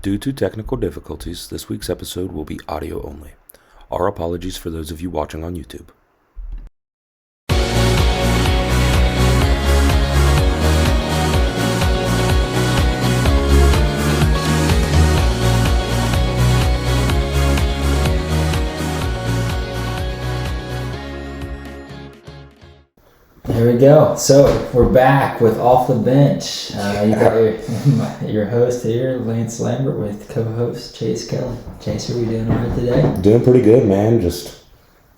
Due to technical difficulties, this week's episode will be audio only. Our apologies for those of you watching on YouTube. There we go. So we're back with Off the Bench. You got your host here, Lance Lambert, with co-host Chase Kelly. Chase, how are we doing all right today? Doing pretty good, man. Just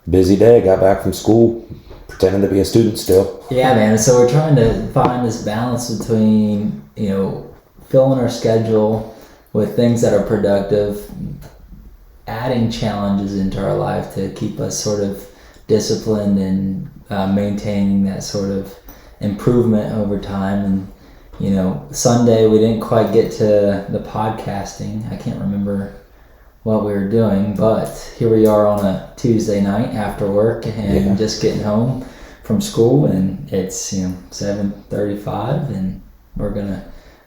busy day. Got back from school, pretending to be a student still. Yeah, man. So we're trying to find this balance between, filling our schedule with things that are productive, adding challenges into our life to keep us sort of disciplined and maintaining that sort of improvement over time. And Sunday we didn't quite get to the podcasting. I can't remember what we were doing, but here we are on a Tuesday night after work and just getting home from school, and it's 7:35, and we're gonna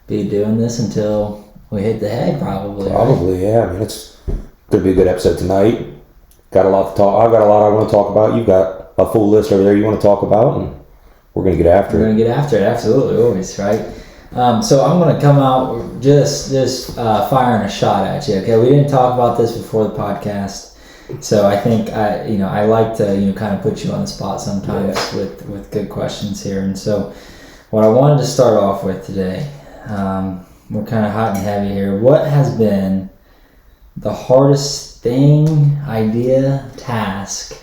be doing this until we hit the hay probably. Probably, right? yeah. I mean, it's gonna be a good episode tonight. Got a lot to talk. I've got a lot I want to talk about. You've got a full list over there you want to talk about, and we're going to get after it. We're going to get after it, absolutely, always, right? So I'm going to come out just firing a shot at you, okay? We didn't talk about this before the podcast, so I think I like to kind of put you on the spot sometimes with good questions here. And so what I wanted to start off with today, we're kind of hot and heavy here. What has been the hardest thing, idea, task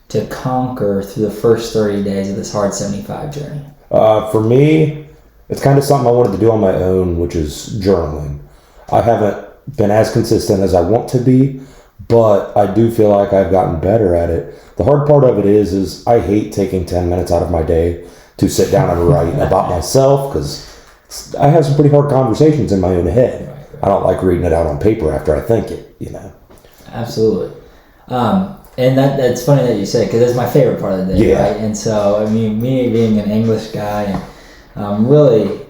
to conquer through the first 30 days of this Hard 75 journey? For me, it's kind of something I wanted to do on my own, which is journaling. I haven't been as consistent as I want to be, but I do feel like I've gotten better at it. The hard part of it is I hate taking 10 minutes out of my day to sit down and write about myself, because I have some pretty hard conversations in my own head. Right. I don't like reading it out on paper after I think it, Absolutely. And that's funny that you say, because that's my favorite part of the day, right? And so, I mean, me being an English guy, and really,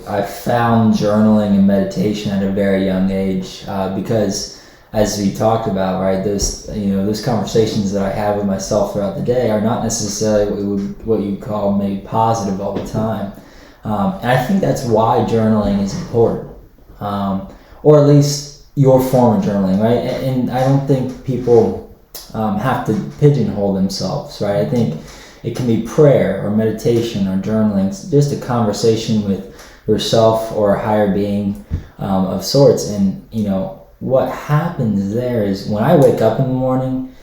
I found journaling and meditation at a very young age, because as we talked about, right, those conversations that I have with myself throughout the day are not necessarily what you call maybe positive all the time. And I think that's why journaling is important, or at least your form of journaling, right? And I don't think people have to pigeonhole themselves, right? I think it can be prayer or meditation or journaling, just a conversation with yourself or a higher being of sorts. And what happens there is when I wake up in the morning,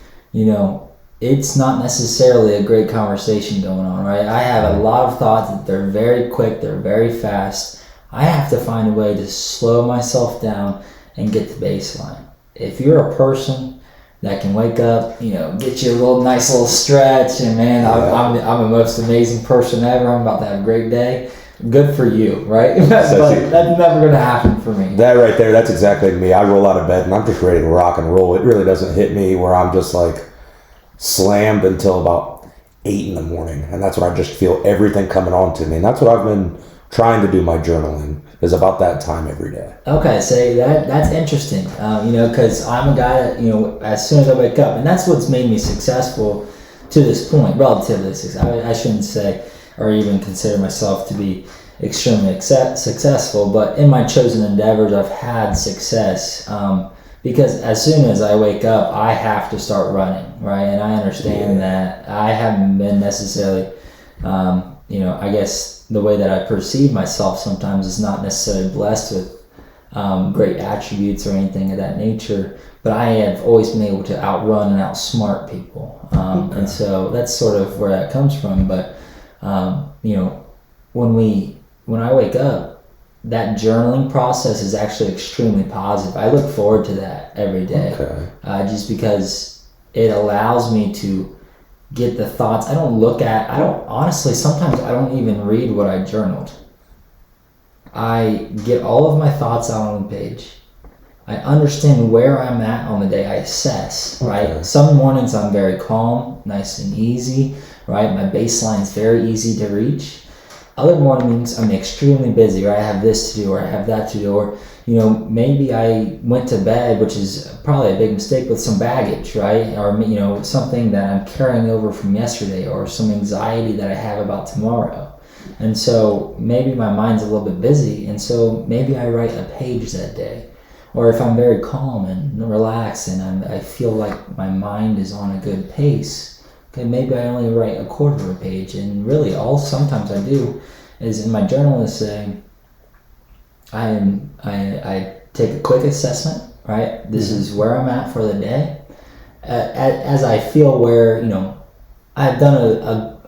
it's not necessarily a great conversation going on, right? I have a lot of thoughts that they're very quick, they're very fast. I have to find a way to slow myself down and get to baseline. If you're a person that can wake up, get you a nice little stretch, and man, I'm the most amazing person ever. I'm about to have a great day. Good for you, right? But that's never going to happen for me. That right there, that's exactly me. I roll out of bed and I'm just ready to rock and roll. It really doesn't hit me where I'm just like slammed until about 8 in the morning, and that's when I just feel everything coming on to me. And that's what I've been trying to do. My journaling is about that time every day. Okay, so that's interesting, because I'm a guy that, as soon as I wake up, and that's what's made me successful to this point, relatively successful. I shouldn't say or even consider myself to be extremely successful, but in my chosen endeavors, I've had success, because as soon as I wake up, I have to start running, right? And I understand that I haven't been necessarily, I guess, the way that I perceive myself sometimes is not necessarily blessed with great attributes or anything of that nature, but I have always been able to outrun and outsmart people. And so that's sort of where that comes from. But, when I wake up, that journaling process is actually extremely positive. I look forward to that every day, just because it allows me to get the thoughts. Honestly, sometimes I don't even read what I journaled. I get all of my thoughts out on the page. I understand where I'm at on the day. I assess, right? Some mornings I'm very calm, nice and easy, right? My baseline is very easy to reach. Other mornings I'm extremely busy, right? I have this to do, or I have that to do, or maybe I went to bed, which is probably a big mistake, with some baggage, right? Or, something that I'm carrying over from yesterday, or some anxiety that I have about tomorrow. And so maybe my mind's a little bit busy, and so maybe I write a page that day. Or if I'm very calm and relaxed and I feel like my mind is on a good pace, okay, maybe I only write a quarter of a page. And really all sometimes I do is in my journal is say, I take a quick assessment, right? This is where I'm at for the day. As I feel where, I've done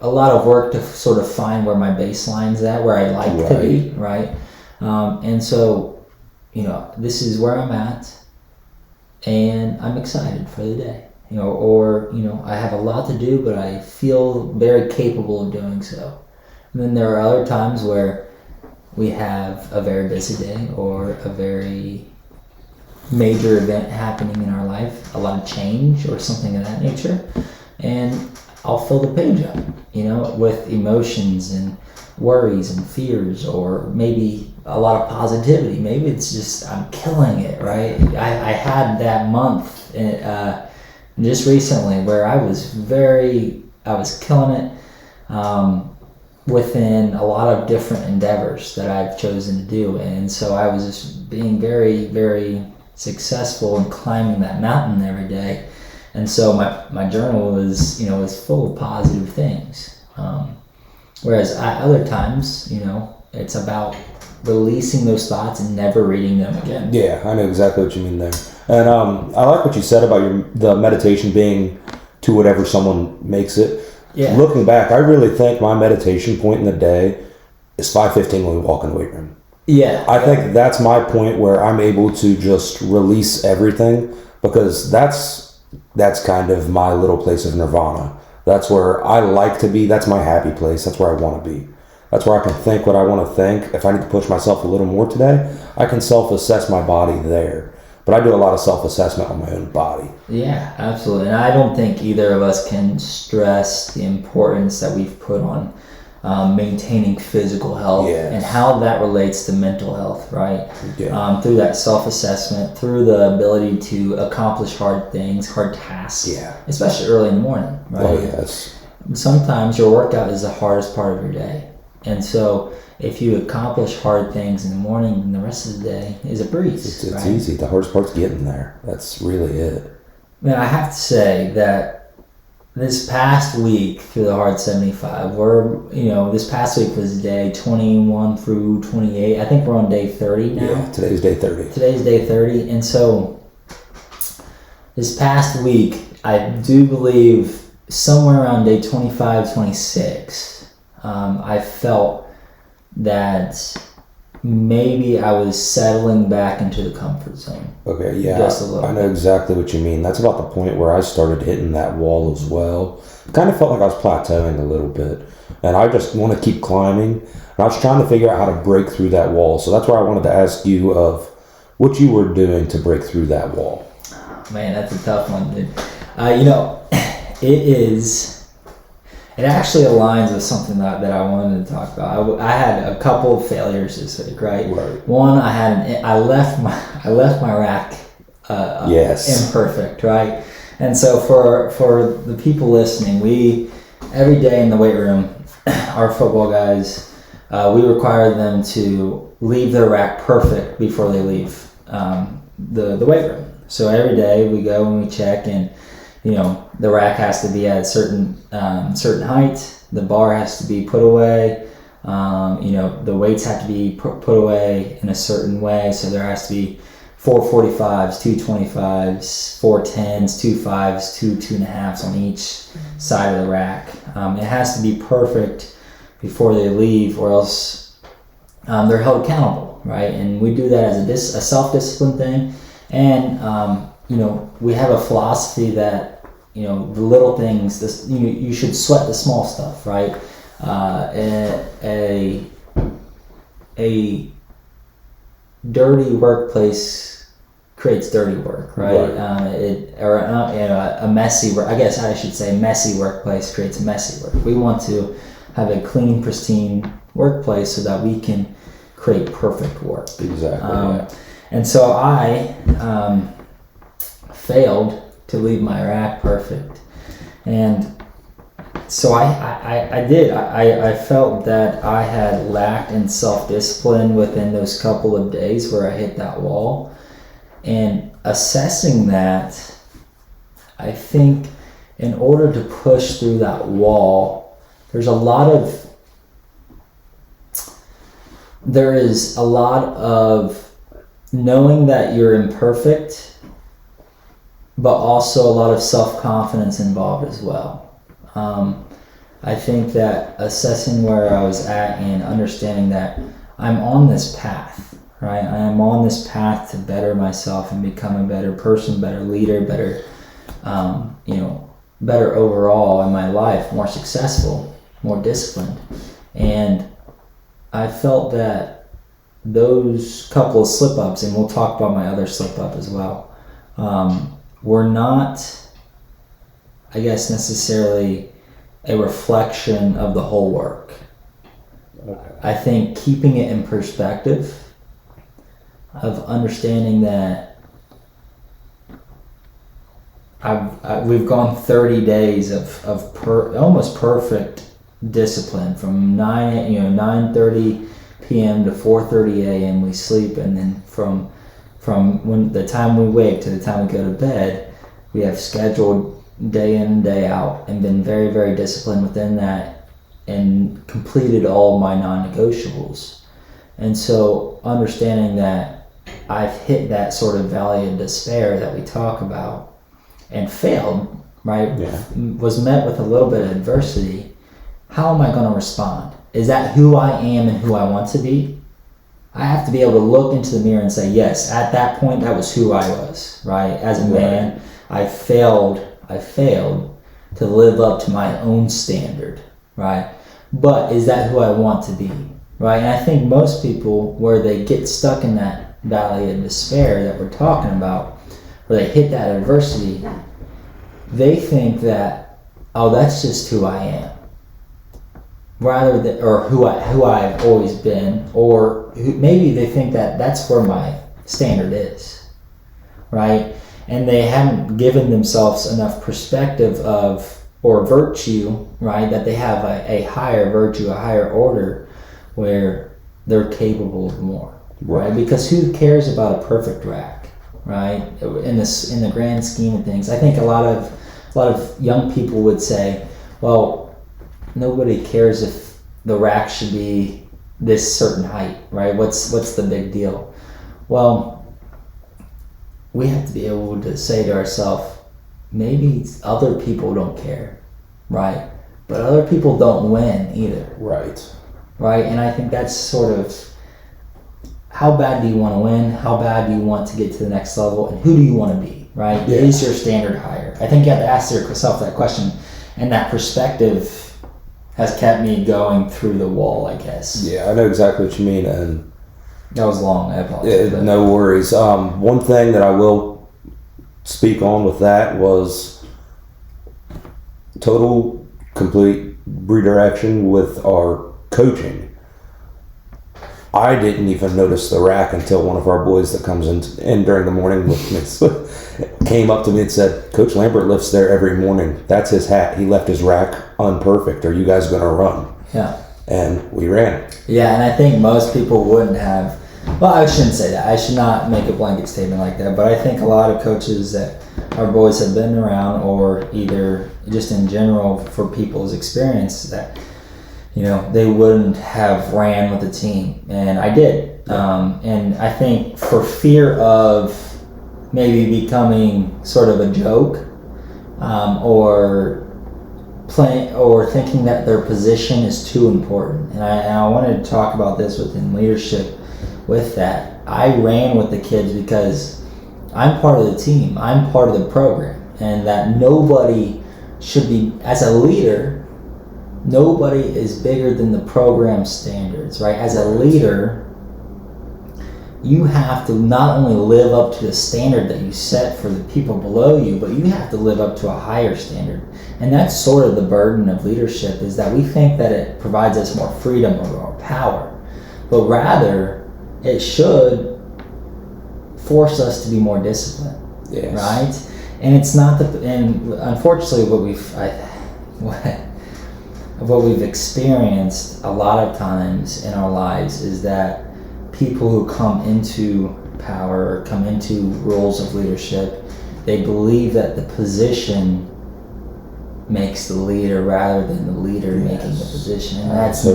a lot of work to sort of find where my baseline's at, where I like to be, right? And so, this is where I'm at, and I'm excited for the day. I have a lot to do, but I feel very capable of doing so. And then there are other times where we have a very busy day or a very major event happening in our life, a lot of change or something of that nature, and I'll fill the page up, with emotions and worries and fears, or maybe a lot of positivity. Maybe it's just I'm killing it, right? I had that month just recently where I was killing it within a lot of different endeavors that I've chosen to do, and so I was just being very, very successful in climbing that mountain every day. And so my journal was full of positive things. Whereas other times, it's about releasing those thoughts and never reading them again. Yeah, I know exactly what you mean there. And I like what you said about the meditation being to whatever someone makes it. Yeah. Looking back, I really think my meditation point in the day is 5:15 when we walk in the weight room. Yeah. I think that's my point where I'm able to just release everything, because that's kind of my little place of nirvana. That's where I like to be. That's my happy place. That's where I want to be. That's where I can think what I want to think. If I need to push myself a little more today, I can self-assess my body there. But I do a lot of self-assessment on my own body. Yeah, absolutely. And I don't think either of us can stress the importance that we've put on maintaining physical health, and how that relates to mental health, right? Yeah. Through that self-assessment, through the ability to accomplish hard things, hard tasks, especially early in the morning, right? Oh, yes. Sometimes your workout is the hardest part of your day. And so if you accomplish hard things in the morning, then the rest of the day is a breeze. It's right? easy. The hardest part's getting there. That's really it. Man, I have to say that this past week through the Hard 75, this past week was day 21 through 28. I think we're on day 30 now. Yeah, today's day 30. Today's day 30. And so this past week, I do believe somewhere around day 25, 26, I felt that maybe I was settling back into the comfort zone. Okay, yeah, just a little I know exactly what you mean. That's about the point where I started hitting that wall as well. Kind of felt like I was plateauing a little bit, and I just want to keep climbing. And I was trying to figure out how to break through that wall. So that's why I wanted to ask you of what you were doing to break through that wall. Man, that's a tough one, dude. It actually aligns with something that I wanted to talk about. I had a couple of failures this week, right? One, I left my rack imperfect, right? And so for the people listening, we every day in the weight room, our football guys, we require them to leave their rack perfect before they leave the weight room. So every day we go and we check, and the rack has to be at a certain height. The bar has to be put away. The weights have to be put away in a certain way. So there has to be 4 45s, 2 25s, 4 10s, 2 5s, 2 2.5s on each side of the rack. It has to be perfect before they leave, or else they're held accountable, right? And we do that as a self-discipline thing. And we have a philosophy that the little things, you should sweat the small stuff, right? A dirty workplace creates dirty work, right? A messy work. I guess I should say messy workplace creates messy work. We want to have a clean, pristine workplace so that we can create perfect work. Exactly. And so I failed to leave my rack perfect. And so I felt that I had lacked in self-discipline within those couple of days where I hit that wall. And assessing that, I think in order to push through that wall, there is a lot of knowing that you're imperfect, but also a lot of self-confidence involved as well. I think that assessing where I was at and understanding that I'm on this path, right? I am on this path to better myself and become a better person, better leader, better, better overall in my life, more successful, more disciplined. And I felt that those couple of slip-ups, and we'll talk about my other slip-up as well, were not, I guess, necessarily a reflection of the whole work. Okay. I think keeping it in perspective of understanding that we've gone 30 days of almost perfect discipline from 9:30 p.m. to 4:30 a.m. we sleep, and then from when the time we wake to the time we go to bed, we have scheduled day in and day out, and been very, very disciplined within that, and completed all my non-negotiables. And so understanding that I've hit that sort of valley of despair that we talk about and failed, right? Yeah. Was met with a little bit of adversity. How am I going to respond? Is that who I am and who I want to be? I have to be able to look into the mirror and say, yes, at that point, that was who I was, right? As a man, I failed to live up to my own standard, right? But is that who I want to be, right? And I think most people, where they get stuck in that valley of despair that we're talking about, where they hit that adversity, they think that, oh, that's just who I am, rather than, or who I've always been, or maybe they think that that's where my standard is, right? And they haven't given themselves enough perspective or virtue, right? That they have a higher virtue, a higher order, where they're capable of more, right? Because who cares about a perfect rack, right? In the grand scheme of things, I think a lot of young people would say, well, nobody cares if the rack should be this certain height, right? What's the big deal? Well, we have to be able to say to ourselves, maybe other people don't care, right? But other people don't win either. Right? And I think that's sort of, how bad do you want to win? How bad do you want to get to the next level? And who do you want to be, right? Yeah. Is your standard higher? I think you have to ask yourself that question. And that perspective has kept me going through the wall, I guess. Yeah, I know exactly what you mean. And that was long. I apologize. No worries. One thing that I will speak on with that was total, complete redirection with our coaching. I didn't even notice the rack until one of our boys that comes in during the morning with me came up to me and said, Coach Lambert lifts there every morning. That's his hat. He left his rack unperfect. Are you guys going to run? Yeah. And we ran. Yeah, and I think most people wouldn't have. Well, I shouldn't say that. I should not make a blanket statement like that. But I think a lot of coaches that our boys have been around, or either just in general for people's experience, that they wouldn't have ran with the team, and I did. And I think for fear of maybe becoming sort of a joke, or thinking that their position is too important. And I wanted to talk about this within leadership. With that, I ran with the kids because I'm part of the team. I'm part of the program, and that nobody should be, as a leader, nobody is bigger than the program standards, right? As a leader, you have to not only live up to the standard that you set for the people below you, but you have to live up to a higher standard. And that's sort of the burden of leadership, is that we think that it provides us more freedom or more power, but rather it should force us to be more disciplined. Yes. Right? And it's not and unfortunately what we've experienced a lot of times in our lives is that people who come into power or come into roles of leadership, they believe that the position makes the leader rather than the leader making the position. And that's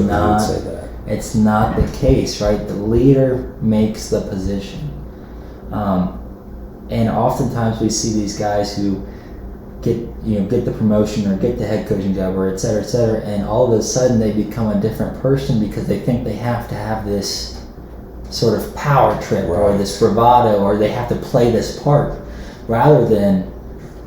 it's not the case, right? The leader makes the position. And oftentimes we see these guys who get the promotion or get the head coaching job or et cetera, and all of a sudden they become a different person because they think they have to have this sort of power trip or this bravado, or they have to play this part, rather than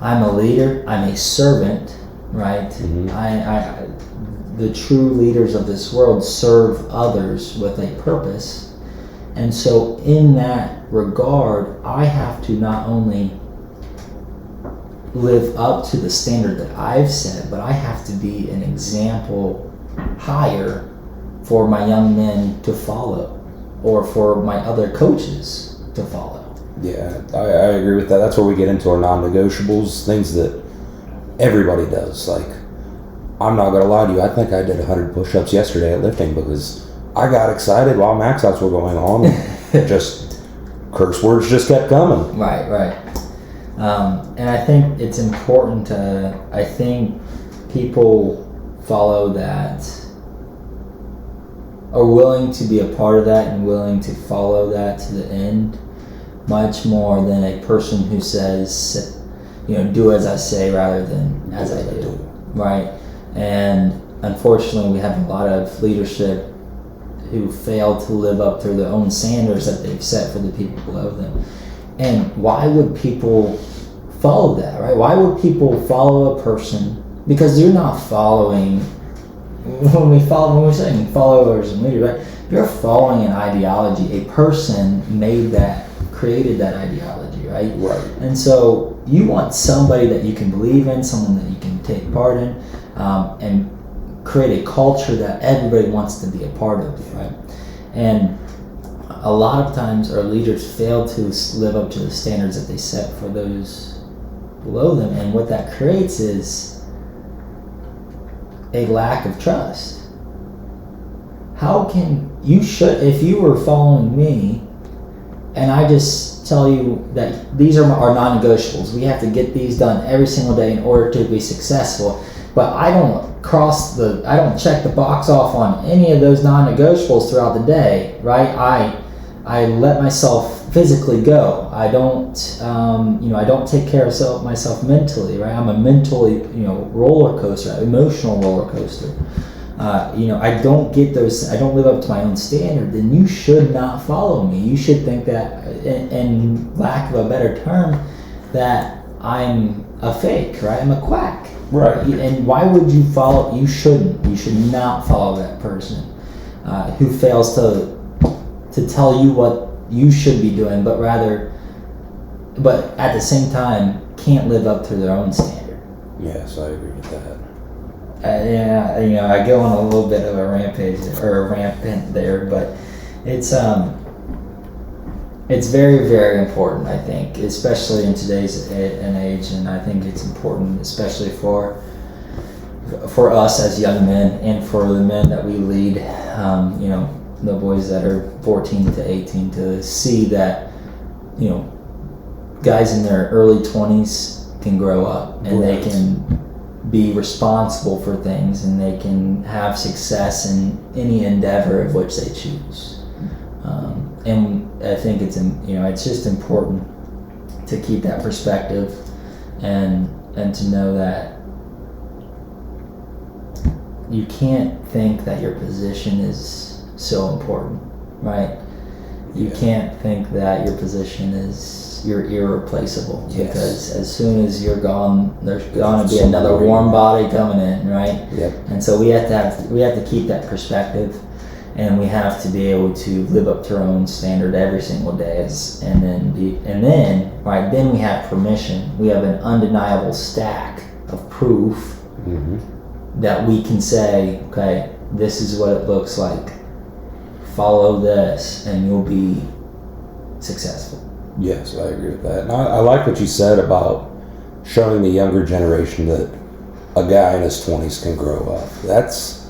I'm a leader, I'm a servant, right? Mm-hmm. The true leaders of this world serve others with a purpose. And so in that regard, I have to not only live up to the standard that I've set, but I have to be an example higher for my young men to follow, or for my other coaches to follow. Yeah, I agree with that. That's where we get into our non-negotiables, things that everybody does. Like, I'm not going to lie to you, I think I did 100 push-ups yesterday at lifting because I got excited while max outs were going on. Just curse words just kept coming. Right. And I think it's important I think people follow that, are willing to be a part of that and willing to follow that to the end, much more than a person who says, do as I say rather than as I do. Right? And unfortunately, we have a lot of leadership who fail to live up to their own standards that they've set for the people below them. And why would people follow that, right? Why would people follow a person? Because you're not following, when we're saying followers and leaders, right? You're following an ideology. A person created that ideology, right? Right. And so you want somebody that you can believe in, someone that you can take part in, and create a culture that everybody wants to be a part of, right? And a lot of times our leaders fail to live up to the standards that they set for those below them, and what that creates is a lack of trust. How can if you were following me and I just tell you that these are our non-negotiables, we have to get these done every single day in order to be successful, but I don't check the box off on any of those non-negotiables throughout the day, right? I let myself physically go. I don't take care of myself mentally, right? I'm a mentally, roller coaster, emotional roller coaster. I don't live up to my own standard, then you should not follow me. You should think that, in lack of a better term, that I'm a fake, right? I'm a quack. Right. And why would you follow? You shouldn't. You should not follow that person who fails to tell you what you should be doing, but at the same time can't live up to their own standard. Yes, I agree with that. I go on a little bit of a rampage or a rampant there, but it's very, very important, I think, especially in today's age, and I think it's important, especially for us as young men and for the men that we lead, the boys that are 14 to 18, to see that, guys in their early 20s can grow up and they can be responsible for things and they can have success in any endeavor of which they choose. And I think it's just important to keep that perspective and to know that you can't think that your position is so important, right? You can't think that your position you're irreplaceable, because as soon as you're gone, there's going to be another warm body coming in, right? Yep. And so we have to keep that perspective, and we have to be able to live up to our own standard every single day, then we have permission. We have an undeniable stack of proof that we can say, okay, this is what it looks like. Follow this, and you'll be successful. Yes, I agree with that. And I like what you said about showing the younger generation that a guy in his 20s can grow up. That's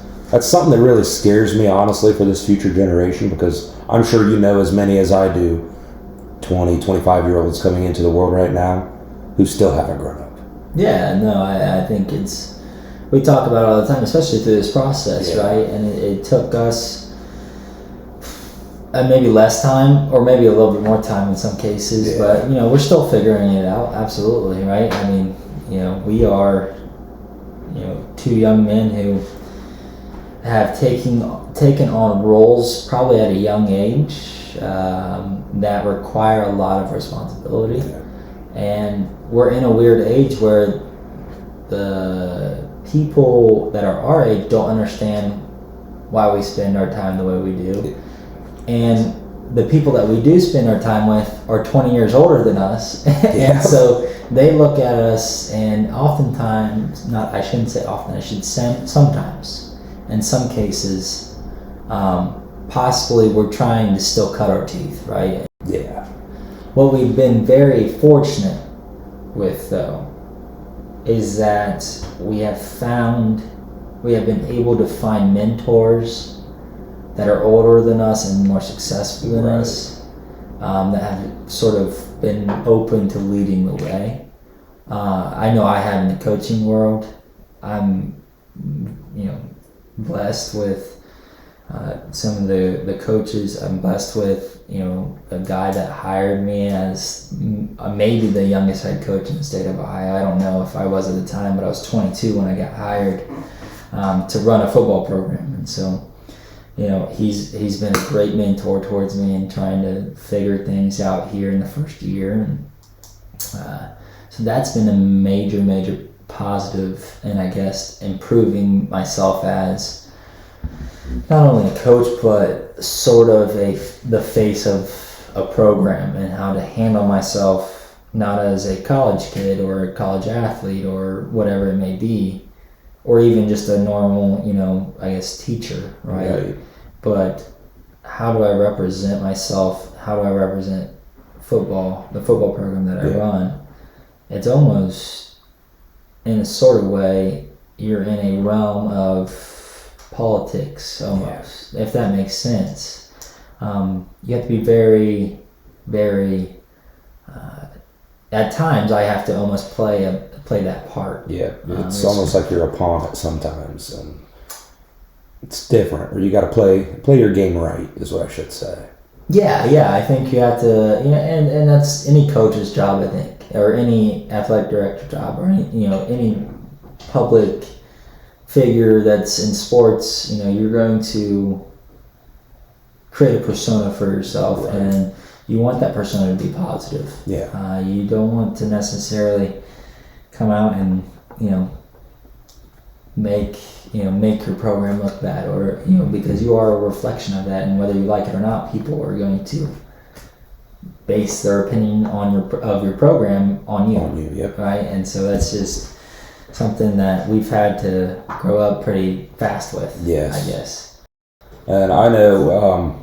something that really scares me, honestly, for this future generation, because I'm sure you know as many as I do 20, 25-year-olds coming into the world right now who still haven't grown up. Yeah, no, I think we talk about it all the time, especially through this process, right? And it took us maybe less time, or maybe a little bit more time in some cases, but we're still figuring it out. Absolutely, right? I mean, we are, two young men who have taken on roles probably at a young age that require a lot of responsibility, and we're in a weird age where the people that are our age don't understand why we spend our time the way we do, and the people that we do spend our time with are 20 years older than us, and so they look at us, and oftentimes, I shouldn't say often, I should say sometimes, in some cases, possibly we're trying to still cut our teeth, right? Yeah. What we've been very fortunate with, though, is that we have been able to find mentors that are older than us and more successful than us, that have sort of been open to leading the way. I know I have in the coaching world. I'm, blessed with some of the coaches. I'm blessed with, a guy that hired me as maybe the youngest head coach in the state of Ohio. I don't know if I was at the time, but I was 22 when I got hired to run a football program. And so, he's been a great mentor towards me in trying to figure things out here in the first year. And so that's been a major positive, and I guess improving myself as not only a coach, but sort of the face of a program, and how to handle myself, not as a college kid or a college athlete or whatever it may be, or even just a normal, I guess teacher, right? But how do I represent myself? How do I represent football, the football program that I run? It's almost, in a sort of way, you're in a realm of politics almost, if that makes sense. You have to be very, very. At times, I have to almost play that part. Yeah, it's almost like you're a pawn at sometimes, and it's different. Or you got to play your game right, is what I should say. Yeah. I think you have to, and that's any coach's job, I think, or any athletic director job, or any public figure that's in sports. You're going to create a persona for yourself, and you want that persona to be positive. You don't want to necessarily come out and make your program look bad, or because you are a reflection of that, and whether you like it or not, people are going to base their opinion of your program on you. Right? And so that's just something that we've had to grow up pretty fast with. I guess. And I know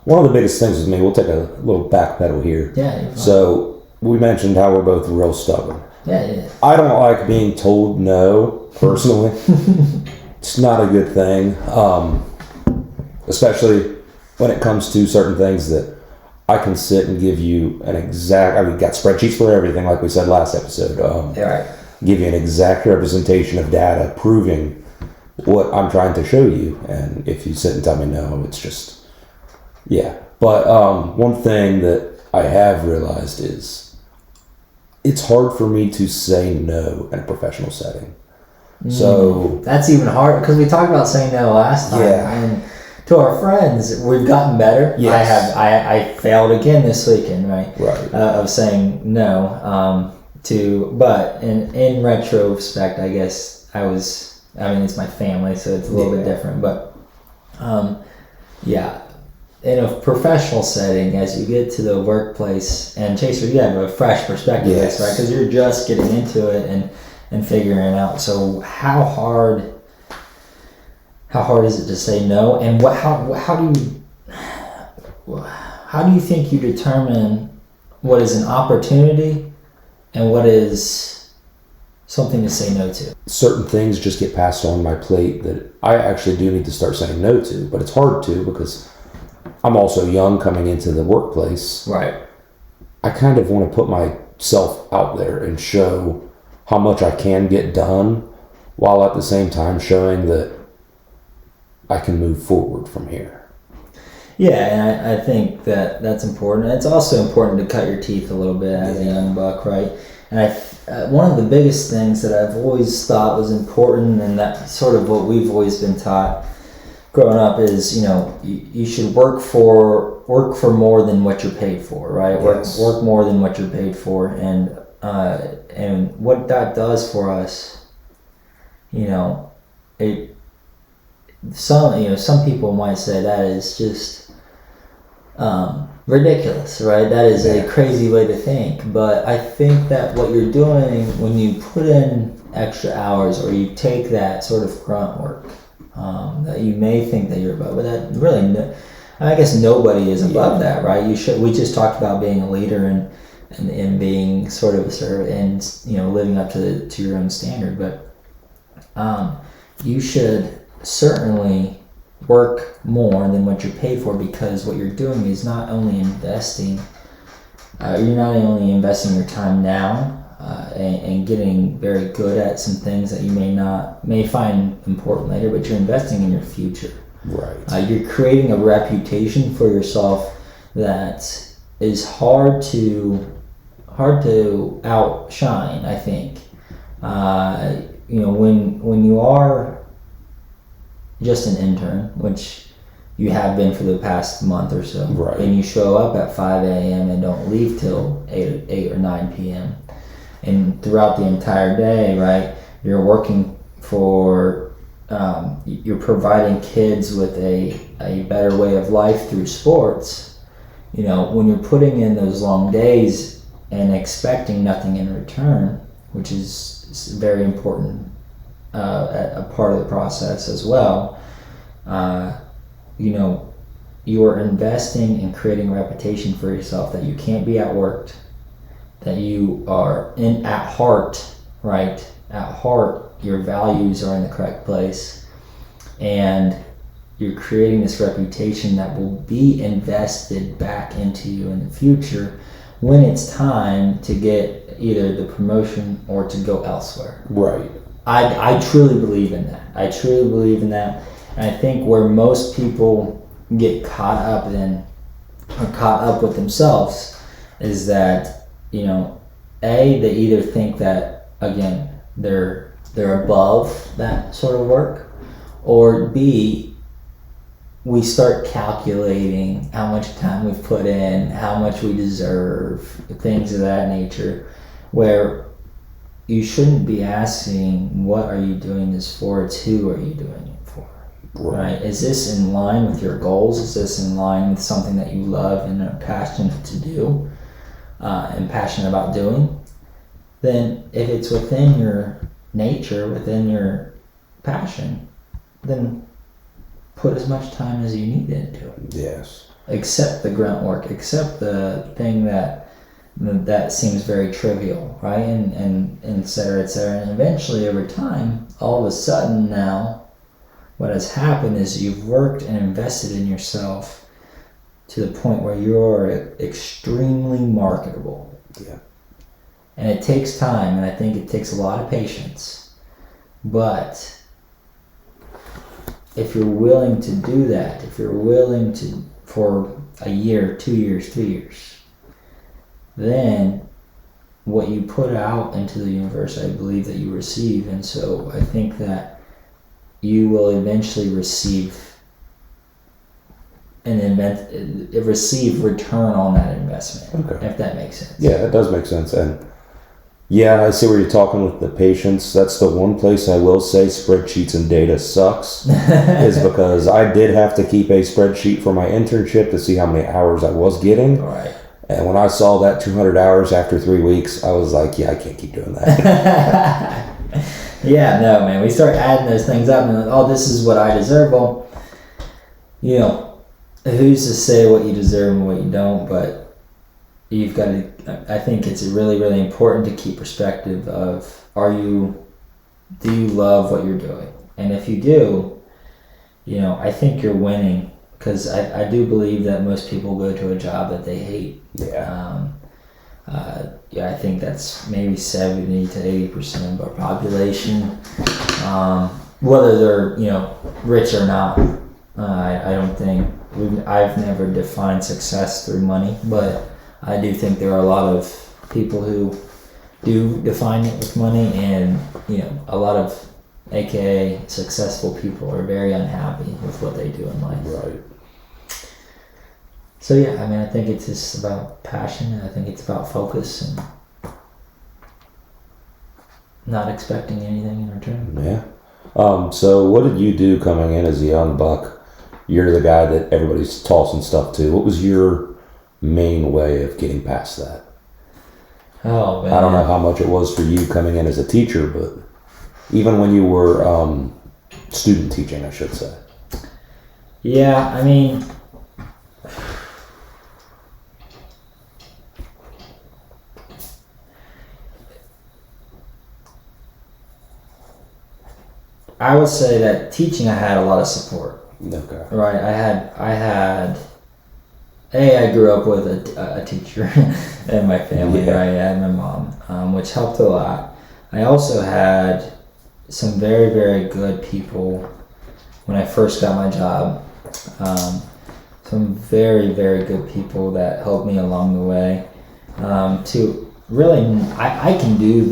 one of the biggest things with me, we'll take a little backpedal here. So we mentioned how we're both real stubborn. I don't like being told no, personally. It's not a good thing, especially when it comes to certain things that I can sit and give you an exact. We've got spreadsheets for everything, like we said last episode. Give you an exact representation of data proving what I'm trying to show you. And if you sit and tell me no, it's just, But one thing that I have realized is it's hard for me to say no in a professional setting. So that's even hard, because we talked about saying no last time. And to our friends, we've gotten better. I failed again this weekend, right? Of saying no. But in retrospect, I guess it's my family, so it's a little bit different. But in a professional setting, as you get to the workplace, and Chaser, you have a fresh perspective of this, right? Because you're just getting into it and figuring it out. So how hard is it to say no? And how do you think you determine what is an opportunity and what is something to say no to. Certain things just get passed on my plate that I actually do need to start saying no to, but it's hard to because I'm also young coming into the workplace. Right. I kind of want to put myself out there and show how much I can get done while at the same time showing that I can move forward from here. Yeah, and I think that's important. It's also important to cut your teeth a little bit as a young buck, right? And one of the biggest things that I've always thought was important, and that's sort of what we've always been taught growing up, is you should work for more than what you're paid for, right? Yes. Work more than what you're paid for, and what that does for us, some people might say that is just ridiculous, right? That is a crazy way to think. But I think that what you're doing when you put in extra hours, or you take that sort of grunt work, that you may think that you're above, but that really, I guess nobody is above that, right? We just talked about being a leader and being sort of a servant, and living up to your own standard, but you should certainly work more than what you're paid for, because what you're doing is not only investing your time now and getting very good at some things that you may find important later, but you're investing in your future. Right. You're creating a reputation for yourself that is hard to outshine, I think. When you are just an intern, which you have been for the past month or so, right, and you show up at 5 a.m. and don't leave till 8 or 9 p.m. and throughout the entire day, right, you're working for, you're providing kids with a better way of life through sports. When you're putting in those long days and expecting nothing in return, which is very important, a part of the process as well, you are investing in creating a reputation for yourself that you can't be outworked, that you are at heart, right? At heart, your values are in the correct place, and you're creating this reputation that will be invested back into you in the future when it's time to get either the promotion or to go elsewhere. Right. I truly believe in that. And I think where most people get caught up with themselves is that, they either think that, again, they're above that sort of work, or B, we start calculating how much time we've put in, how much we deserve, things of that nature, where you shouldn't be asking, what are you doing this for? It's who are you doing it for, right? Is this in line with your goals? Is this in line with something that you love and are passionate to do, and passionate about doing? Then if it's within your nature, within your passion, then put as much time as you need into it. Yes. Accept the grunt work. Accept the thing that seems very trivial, right? And et cetera, et cetera. And eventually, over time, all of a sudden now, what has happened is you've worked and invested in yourself to the point where you're extremely marketable. Yeah. And it takes time, and I think it takes a lot of patience. But if you're willing to do that, if you're willing to, for a year, 2 years, 3 years, then what you put out into the universe, I believe that you receive. And so I think that you will eventually receive return on that investment. Okay. If that makes sense. Yeah, that does make sense. And yeah, I see where you're talking with the patience. That's the one place I will say spreadsheets and data sucks, is because I did have to keep a spreadsheet for my internship to see how many hours I was getting. All right. And when I saw that 200 hours after 3 weeks, I was like, yeah, I can't keep doing that. Yeah, no, man. We start adding those things up and like, oh, this is what I deserve. Well, who's to say what you deserve and what you don't, but you've got to, I think it's really, really important to keep perspective of, do you love what you're doing? And if you do, I think you're winning, because I do believe that most people go to a job that they hate. Yeah. I think that's maybe 70 to 80% of our population. Whether they're, rich or not, I don't think, I've never defined success through money, but I do think there are a lot of people who do define it with money, and a lot of AKA successful people are very unhappy with what they do in life. Right. So yeah, I think it's just about passion, and I think it's about focus and not expecting anything in return. Yeah. So what did you do coming in as a young buck? You're the guy that everybody's tossing stuff to. What was your main way of getting past that? Oh, man. I don't know how much it was for you coming in as a teacher, but even when you were student teaching, I should say. Yeah, I would say that teaching, I had a lot of support. Okay. Right, I grew up with a teacher in my family, Yeah. right? I had my mom, which helped a lot. I also had some very, very good people when I first got my job. Some very, very good people that helped me along the way. To really, I can do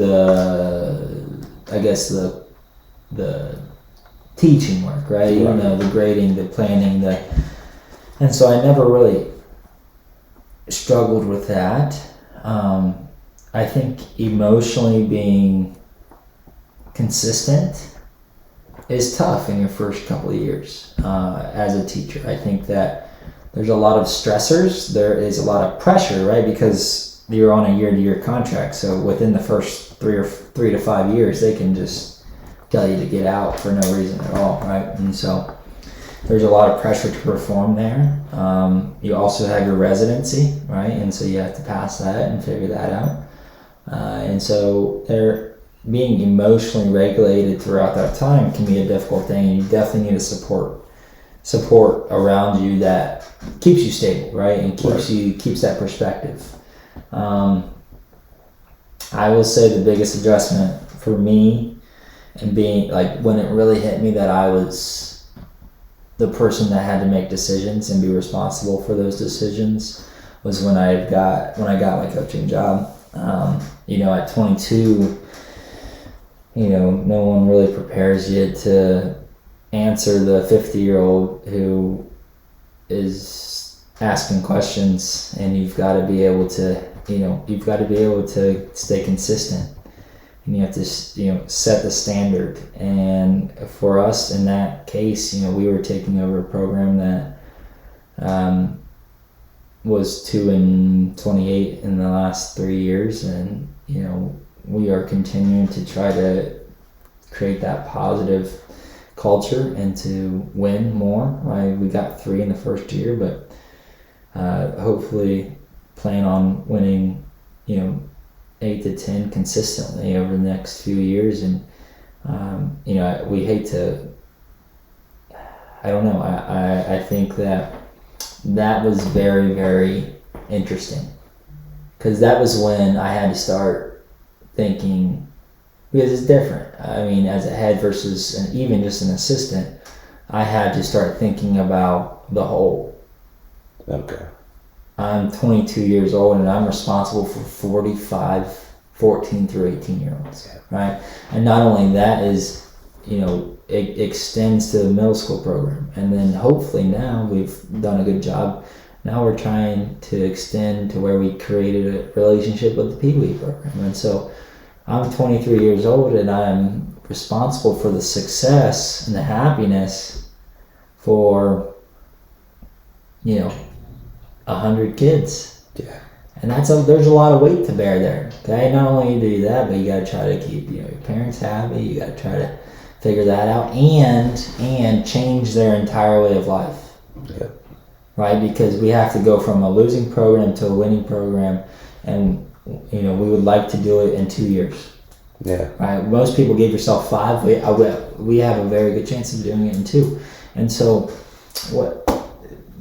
the teaching work, right? Right. The grading, the planning, and so I never really struggled with that. I think emotionally being consistent is tough in your first couple of years as a teacher. I think that there's a lot of stressors. There is a lot of pressure, right? Because you're on a year-to-year contract. So within the first 3 to 5 years, they can just tell you to get out for no reason at all, right? And so there's a lot of pressure to perform there. You also have your residency, right? And so you have to pass that and figure that out. And so being emotionally regulated throughout that time can be a difficult thing, and you definitely need a support around you that keeps you stable, right? And keeps that perspective. I will say the biggest adjustment for me, and being like when it really hit me that I was the person that had to make decisions and be responsible for those decisions, was when I got my coaching job. At 22, no one really prepares you to answer the 50-year-old who is asking questions, and you've got to be able to stay consistent, and you have to set the standard. And for us in that case, we were taking over a program that was 2-28 in the last 3 years, and we are continuing to try to create that positive culture and to win more. Right? We got 3 in the first year, but hopefully plan on winning 8 to 10 consistently over the next few years. And we hate to, I don't know, I think that was very, very interesting, because that was when I had to start thinking, because it's different. As a head versus even just an assistant, I had to start thinking about the whole. Okay. I'm 22 years old, and I'm responsible for 45 14 through 18 year olds, right? And not only that is, it extends to the middle school program, and then hopefully now we've done a good job. Now we're trying to extend to where we created a relationship with the Pee Wee program. And so I'm 23 years old, and I'm responsible for the success and the happiness for 100 kids. Yeah. And there's a lot of weight to bear there. Okay, not only do you do that, but you got to try to keep your parents happy. You got to try to figure that out, and change their entire way of life. Yeah. right? Because we have to go from a losing program to a winning program, and we would like to do it in 2 years. Yeah. Right. Most people give yourself 5. We have a very good chance of doing it in 2, and so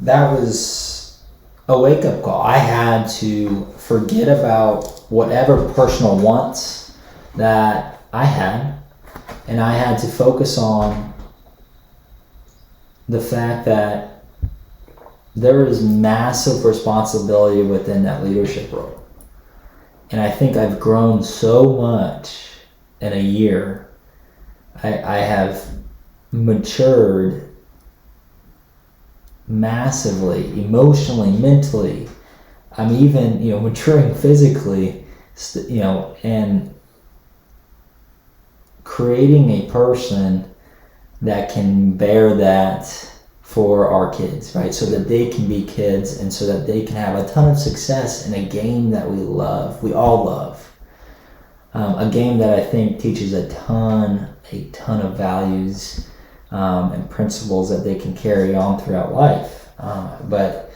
that was a wake up call. I had to forget about whatever personal wants that I had, and I had to focus on the fact that there is massive responsibility within that leadership role. And I think I've grown so much in a year. I have matured massively, emotionally, mentally. I'm even, maturing physically, and creating a person that can bear that for our kids, right? So that they can be kids, and so that they can have a ton of success in a game that we love, we all love. A game that I think teaches a ton of values and principles that they can carry on throughout life. But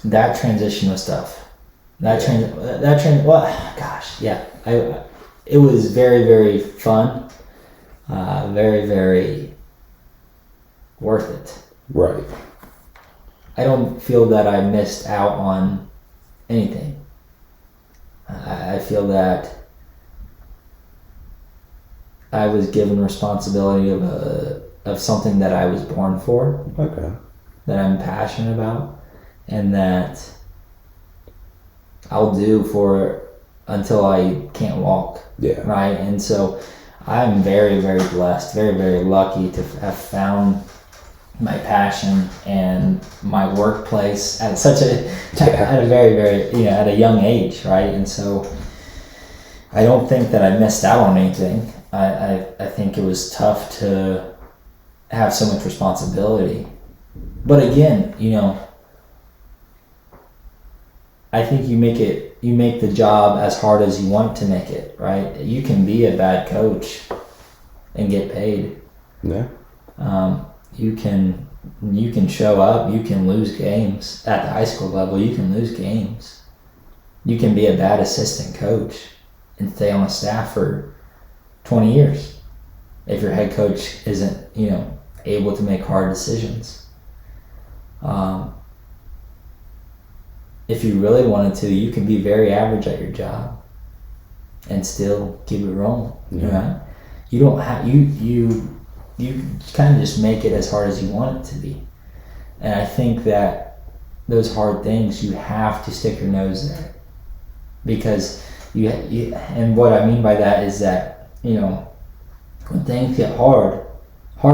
that transition was tough. It was very, very fun. Very, very worth it. Right. I don't feel that I missed out on anything. I feel that I was given responsibility of something that I was born for. Okay. That I'm passionate about, and that I'll do for until I can't walk. Yeah. Right. And so I'm very, very blessed, very, very lucky to have found my passion and my workplace at a very, very, at a young age, right? And so I don't think that I missed out on anything. I think it was tough to have so much responsibility. But again, I think you make the job as hard as you want to make it, right? You can be a bad coach and get paid. Yeah. You can show up, you can lose games at the high school level, you can lose games. You can be a bad assistant coach and stay on the staff for 20 years if your head coach isn't, able to make hard decisions. If you really wanted to, you can be very average at your job and still keep it rolling. Yeah. Right? You don't have you kind of just make it as hard as you want it to be. And I think that those hard things, you have to stick your nose in it, because you and what I mean by that is that when things get hard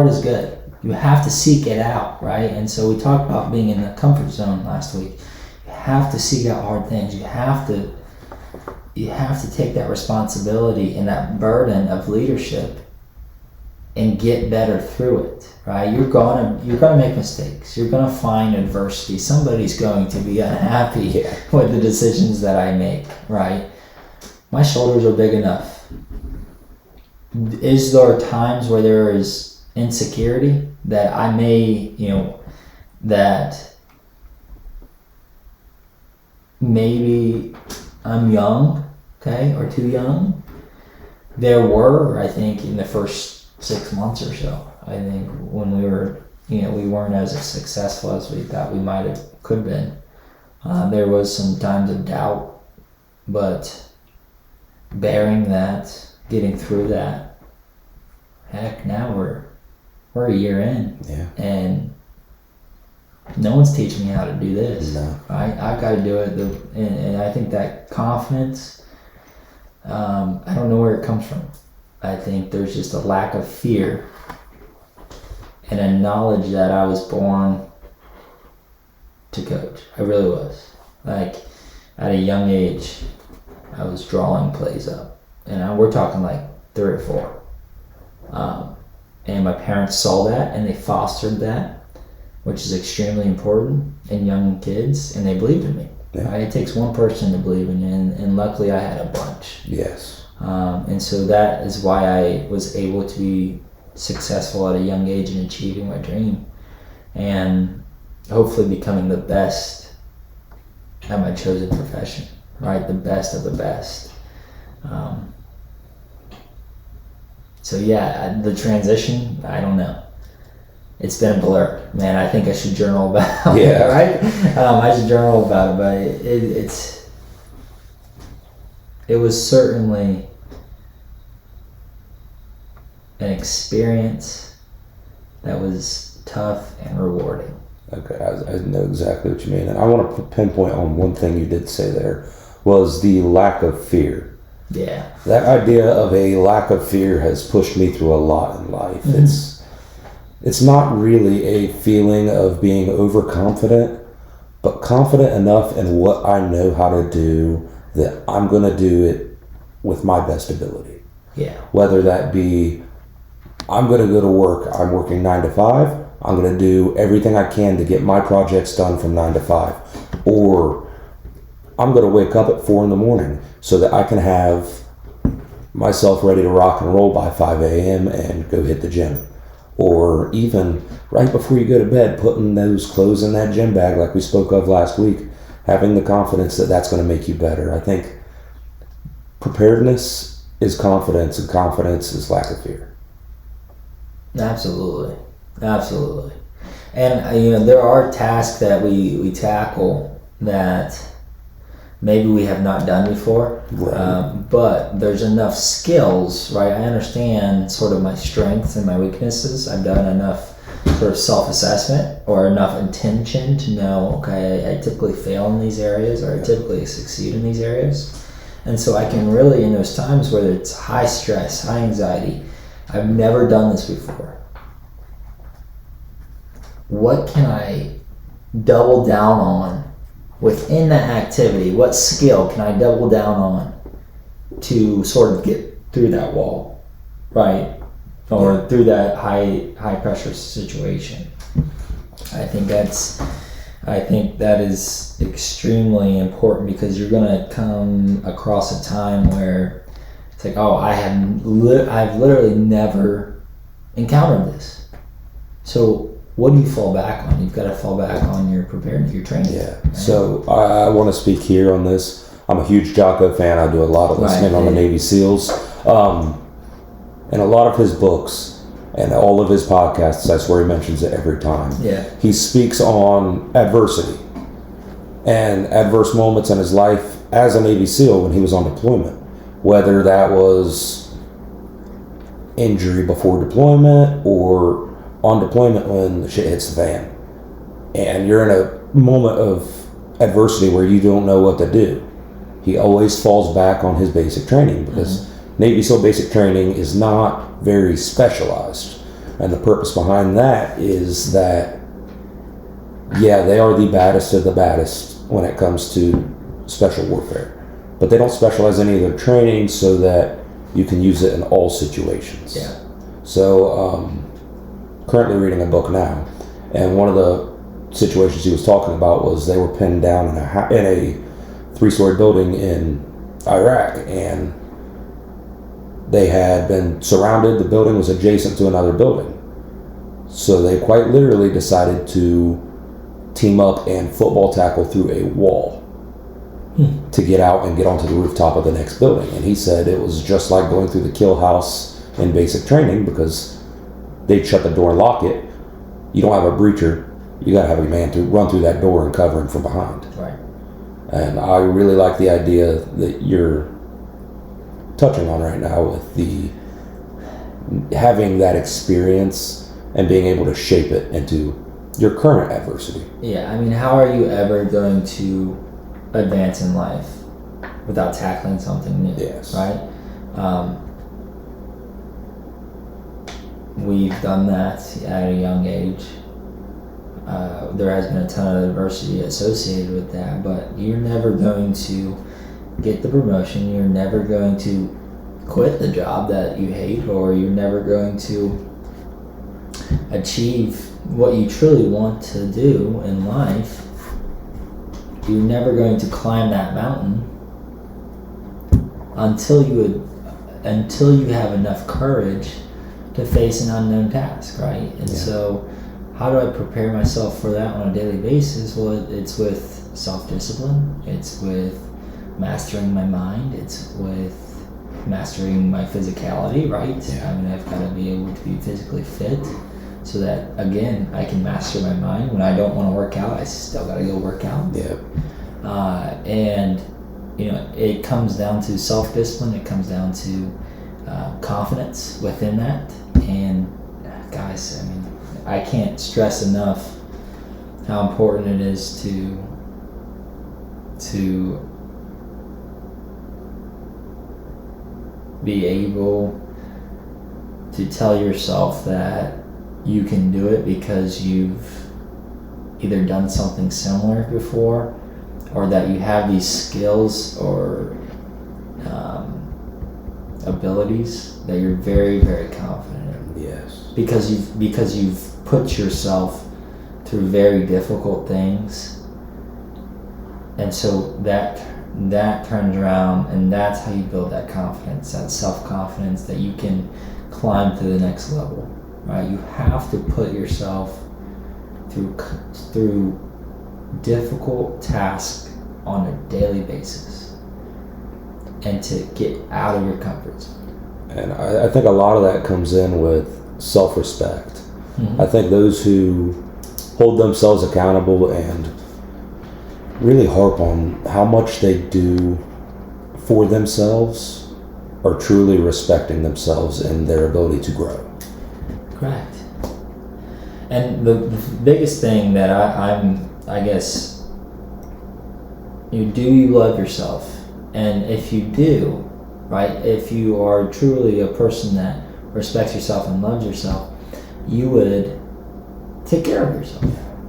is good. You have to seek it out, right? And so we talked about being in the comfort zone last week. You have to seek out hard things. You have to take that responsibility and that burden of leadership and get better through it, right? You're gonna make mistakes. You're gonna find adversity. Somebody's going to be unhappy with the decisions that I make, right? My shoulders are big enough. Is there times where there is insecurity that I may, that maybe I'm young, okay, or too young? There were, I think, in the first 6 months or so. I think when we were, we weren't as successful as we thought we could have been. There was some times of doubt, but bearing that, getting through that, heck, now we're a year in, and no one's teaching me how to do this. No. Right? I've got to do it, and I think that confidence, I don't know where it comes from. I think there's just a lack of fear and a knowledge that I was born to coach. I really was. Like, at a young age, I was drawing plays up, and we're talking like 3 or 4. And my parents saw that, and they fostered that, which is extremely important in young kids, and they believed in me. Yeah. Right? It takes one person to believe in you, and luckily I had a bunch. Yes. And so that is why I was able to be successful at a young age in achieving my dream. And hopefully becoming the best at my chosen profession, right? The best of the best. So yeah, the transition, I don't know. It's been a blur, man. I think I should journal about it, right? I should journal about it, but it was certainly an experience that was tough and rewarding. Okay, I know exactly what you mean. And I want to pinpoint on one thing you did say there, was the lack of fear. Yeah. That idea of a lack of fear has pushed me through a lot in life. Mm-hmm. It's not really a feeling of being overconfident, but confident enough in what I know how to do that I'm going to do it with my best ability. Yeah. Whether that be, I'm going to go to work, I'm working 9 to 5, I'm going to do everything I can to get my projects done from 9 to 5. Or I'm going to wake up at 4 in the morning so that I can have myself ready to rock and roll by 5 a.m. and go hit the gym. Or even right before you go to bed, putting those clothes in that gym bag like we spoke of last week, having the confidence that that's going to make you better. I think preparedness is confidence, and confidence is lack of fear. Absolutely. And there are tasks that we tackle that maybe we have not done before, right. But there's enough skills, right? I understand sort of my strengths and my weaknesses. I've done enough sort of self-assessment or enough intention to know, okay, I typically fail in these areas, or I typically succeed in these areas. And so I can really, in those times where it's high stress, high anxiety, I've never done this before. What can I double down on within that activity? What skill can I double down on to sort of get through that wall, right? Or through that high pressure situation? I think that is extremely important, because you're going to come across a time where it's like, oh, I've literally never encountered this. So what do you fall back on? You've got to fall back on your preparedness, your training. Yeah. Right? So I want to speak here on this. I'm a huge Jocko fan. I do a lot of listening on the Navy SEALs. And a lot of his books and all of his podcasts, that's where he mentions it every time. Yeah. He speaks on adversity and adverse moments in his life as a Navy SEAL when he was on deployment. Whether that was injury before deployment or on deployment when the shit hits the fan. And you're in a moment of adversity where you don't know what to do. He always falls back on his basic training, because Navy SEAL basic training is not very specialized. And the purpose behind that is that, yeah, they are the baddest of the baddest when it comes to special warfare. But they don't specialize any of their training so that you can use it in all situations. Yeah. So, currently reading a book now, and one of the situations he was talking about was they were pinned down in a 3-story building in Iraq, and they had been surrounded. The building was adjacent to another building, so they quite literally decided to team up and football tackle through a wall to get out and get onto the rooftop of the next building. And he said it was just like going through the kill house in basic training, because they'd shut the door and lock it. You don't have a breacher. You got to have a man to run through that door and cover him from behind. Right. And I really like the idea that you're touching on right now with the having that experience and being able to shape it into your current adversity. Yeah, I mean, how are you ever going to advance in life without tackling something new? Yes. Right? We've done that at a young age. There has been a ton of adversity associated with that, but you're never going to get the promotion. You're never going to quit the job that you hate, or you're never going to achieve what you truly want to do in life. You're never going to climb that mountain until you have enough courage to face an unknown task, right? And so how do I prepare myself for that on a daily basis? Well, it's with self-discipline. It's with mastering my mind. It's with mastering my physicality, right? Yeah. I mean, I've got to be able to be physically fit so that, again, I can master my mind. When I don't want to work out, I still got to go work out. Yeah. And, it comes down to self-discipline. It comes down to confidence within that. And, guys, I mean, I can't stress enough how important it is to be able to tell yourself that you can do it because you've either done something similar before, or that you have these skills or abilities that you're very, very confident in. Yes. Because you've put yourself through very difficult things, and so that turns around, and that's how you build that confidence, that self-confidence that you can climb to the next level, right? You have to put yourself through difficult tasks on a daily basis and to get out of your comfort zone. And I think a lot of that comes in with self-respect. Mm-hmm. I think those who hold themselves accountable and really harp on how much they do for themselves are truly respecting themselves and their ability to grow. Correct. And the biggest thing that I guess, do you love yourself? And if you do, right, if you are truly a person that respects yourself and loves yourself, you would take care of yourself,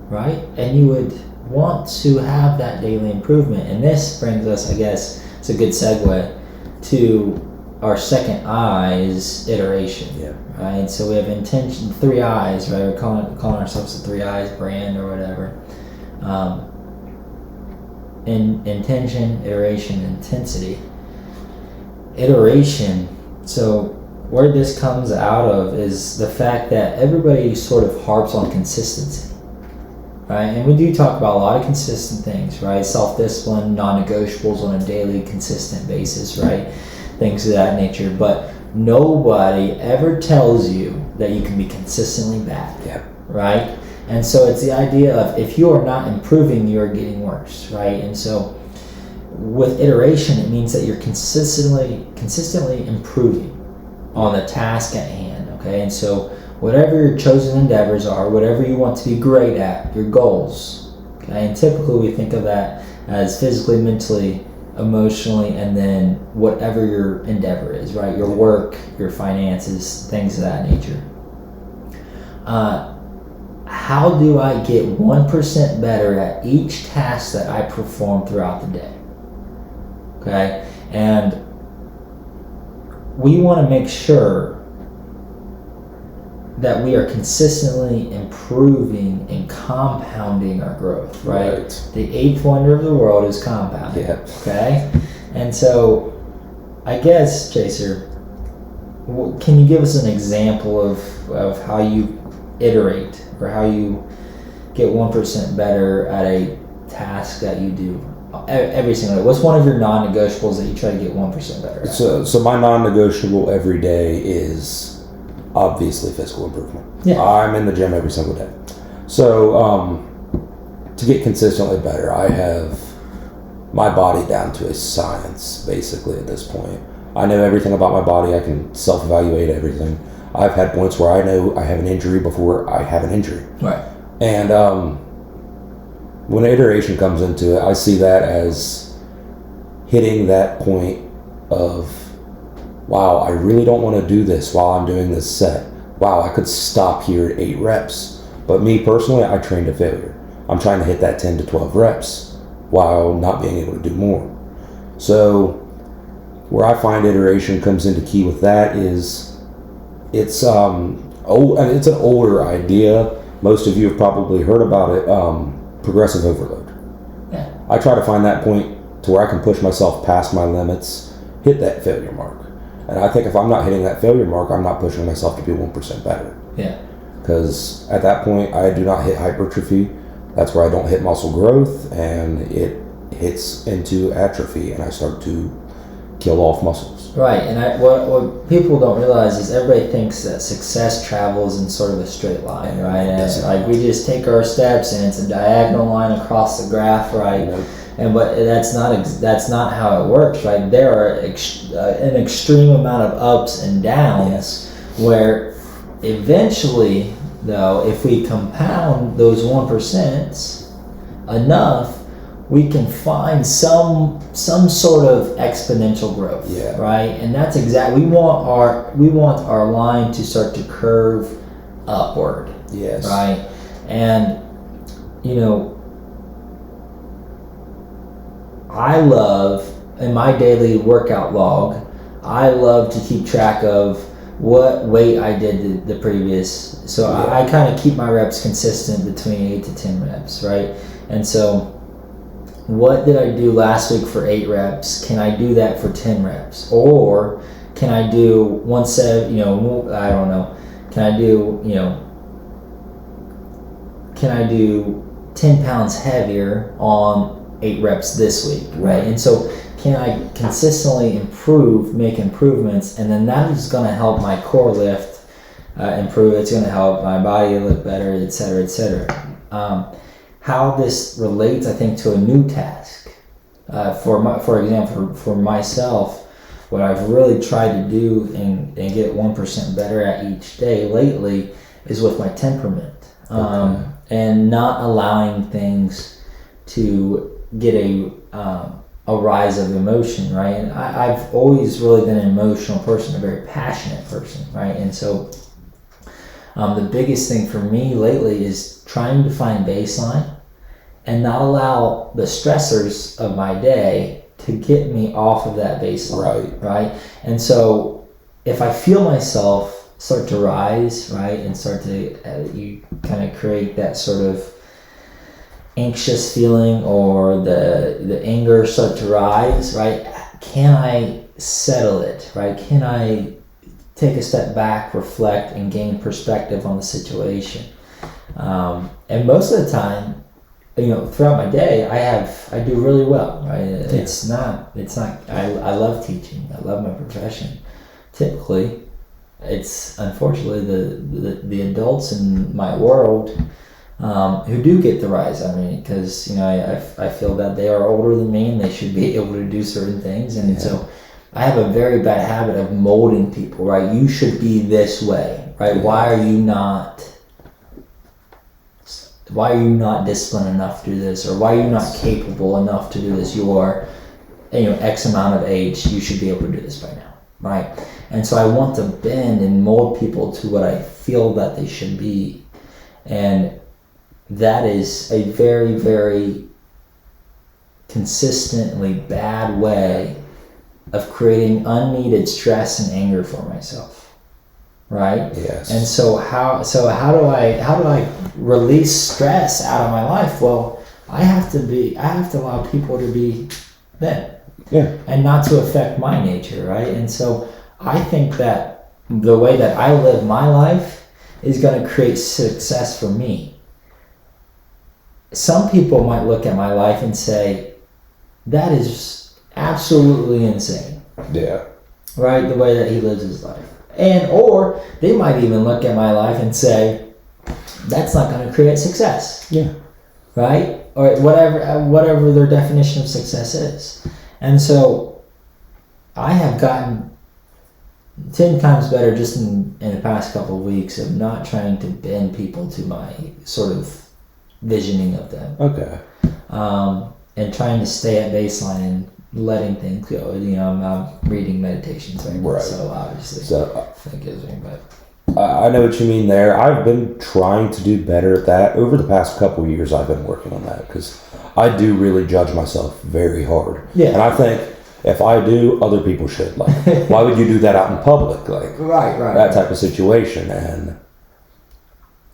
right? And you would want to have that daily improvement. And this brings us, I guess, it's a good segue to our second I is iteration. Yeah. Right? So we have intention, 3 I's, right? We're calling ourselves the 3 I's brand or whatever. Intention, iteration, intensity. Iteration, so where this comes out of is the fact that everybody sort of harps on consistency, right? And we do talk about a lot of consistent things, right? Self-discipline, non-negotiables on a daily, consistent basis, right? Things of that nature. But nobody ever tells you that you can be consistently bad, Yeah. right? And so it's the idea of if you are not improving, you are getting worse, right? And so with iteration, it means that you're consistently improving on the task at hand, okay? And so whatever your chosen endeavors are, whatever you want to be great at, your goals, okay? And typically we think of that as physically, mentally, emotionally, and then whatever your endeavor is, right? Your work, your finances, things of that nature. How do I get 1% better at each task that I perform throughout the day? Okay? And we want to make sure that we are consistently improving and compounding our growth, right? The 8th wonder of the world is compounding. Yeah. Okay? And so, I guess, Chaser, can you give us an example of how you iterate or how you get 1% better at a task that you do every single day? What's one of your non-negotiables that you try to get 1% better at? So my non-negotiable every day is obviously physical improvement. Yeah. I'm in the gym every single day. So to get consistently better, I have my body down to a science basically at this point. I know everything about my body. I can self-evaluate everything. I've had points where I know I have an injury before I have an injury. Right. And when iteration comes into it, I see that as hitting that point of, wow, I really don't want to do this while I'm doing this set. Wow, I could stop here at 8 reps. But me personally, I train to failure. I'm trying to hit that 10 to 12 reps while not being able to do more. So where I find iteration comes into key with that is it's an older idea. Most of you have probably heard about it, progressive overload. Yeah. I try to find that point to where I can push myself past my limits, hit that failure mark. And I think if I'm not hitting that failure mark, I'm not pushing myself to be 1% better. Yeah. because at that point I do not hit hypertrophy. That's where I don't hit muscle growth, and it hits into atrophy, and I start to kill off muscles. Right, and what people don't realize is everybody thinks that success travels in sort of a straight line, right? And like we just take our steps and it's a diagonal line across the graph, right? And but that's not how it works, right? There are an extreme amount of ups and downs, where eventually, though, if we compound those 1% enough, we can find some sort of exponential growth, right? And that's exactly, we want our line to start to curve upward, right? And I love, in my daily workout log, I love to keep track of what weight I did the previous. So I kind of keep my reps consistent between 8 to 10 reps, right? And so, what did I do last week for 8 reps? Can I do that for 10 reps? Or can I do one set, I don't know. Can I do 10 pounds heavier on 8 reps this week, right? And so can I consistently make improvements, and then that is going to help my core lift improve. It's going to help my body look better, et cetera, et cetera. How this relates, I think, to a new task. For example, for myself, what I've really tried to do and get 1% better at each day lately is with my temperament, and not allowing things to get a rise of emotion, right? And I've always really been an emotional person, a very passionate person, right? And so the biggest thing for me lately is trying to find baseline and not allow the stressors of my day to get me off of that baseline, right? And so if I feel myself start to rise, right, and start to, you kind of create that sort of anxious feeling, or the anger start to rise, right? Can I settle it, right? Can I take a step back, reflect, and gain perspective on the situation? And most of the time, throughout my day, I do really well, right? It's not, I love teaching. I love my profession. Typically, it's unfortunately the adults in my world who do get the rise on me, because I feel that they are older than me and they should be able to do certain things, and so I have a very bad habit of molding people, right? You should be this way, right? Why are you not disciplined enough to do this, or why are you not capable enough to do this? You are X amount of age, you should be able to do this by now, right? And so I want to bend and mold people to what I feel that they should be, and that is a very, very consistently bad way of creating unneeded stress and anger for myself, right? Yes. And so how do I release stress out of my life? Well, I have to allow people to be them, and not to affect my nature, right? And so I think that the way that I live my life is going to create success for me. Some people might look at my life and say, that is absolutely insane. Yeah. Right? The way that he lives his life. Or they might even look at my life and say, that's not going to create success. Yeah. Right? Or whatever their definition of success is. And so I have gotten 10 times better just in the past couple of weeks of not trying to bend people to my sort of visioning of them. Okay. And trying to stay at baseline and letting things go. I'm reading meditations right now, so obviously that gives me, but I know what you mean there. I've been trying to do better at that. Over the past couple of years, I've been working on that, because I do really judge myself very hard. Yeah. And I think if I do, other people should. Like, why would you do that out in public? Like, right. That type of situation. And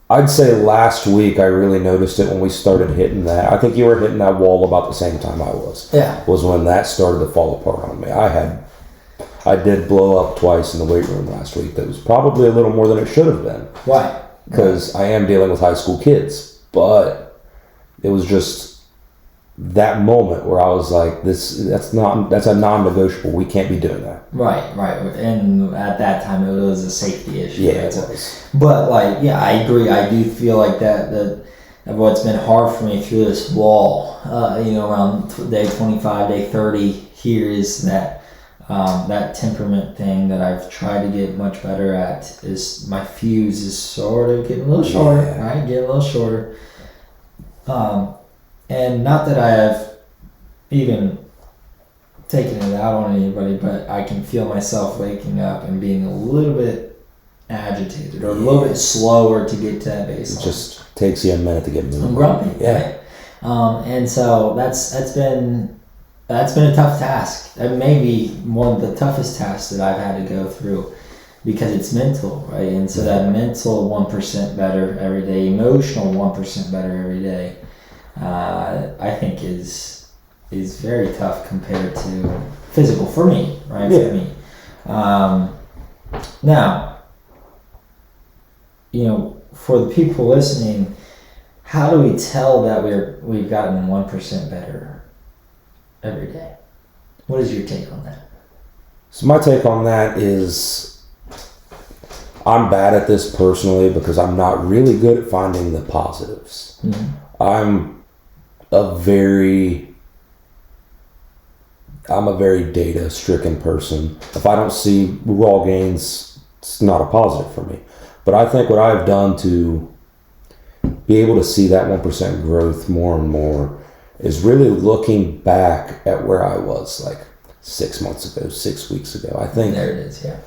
I'd say last week I really noticed it when we started hitting that. I think you were hitting that wall about the same time I was. Yeah. Was when that started to fall apart on me. I did blow up twice in the weight room last week. That was probably a little more than it should have been. Why? because I am dealing with high school kids. But it was just that moment where I was like, that's a non-negotiable. We can't be doing that. Right. And at that time, it was a safety issue. Yeah, right? it was. But like, yeah, I agree. I do feel like that what's been hard for me through this wall, around day 25, day 30 here is that that temperament thing that I've tried to get much better at is my fuse is sort of getting a little shorter, right? Getting a little shorter. And not that I have even taken it out on anybody, but I can feel myself waking up and being a little bit agitated or a little bit slower to get to that baseline. It just takes you a minute to get moving. I'm grumpy. Yeah. Right? And so that's been a tough task. That may be one of the toughest tasks that I've had to go through because it's mental, right? And so that mental 1% better every day, emotional 1% better every day, I think is very tough compared to physical for me, right? Yeah. For me. Now, for the people listening, how do we tell that we've gotten 1% better every day? What is your take on that? So my take on that is I'm bad at this personally because I'm not really good at finding the positives. Mm-hmm. I'm a very data stricken person. If I don't see raw gains, it's not a positive for me. But I think what I've done to be able to see that 1% growth more and more is really looking back at where I was like 6 months ago, 6 weeks ago. I think there it is, yeah.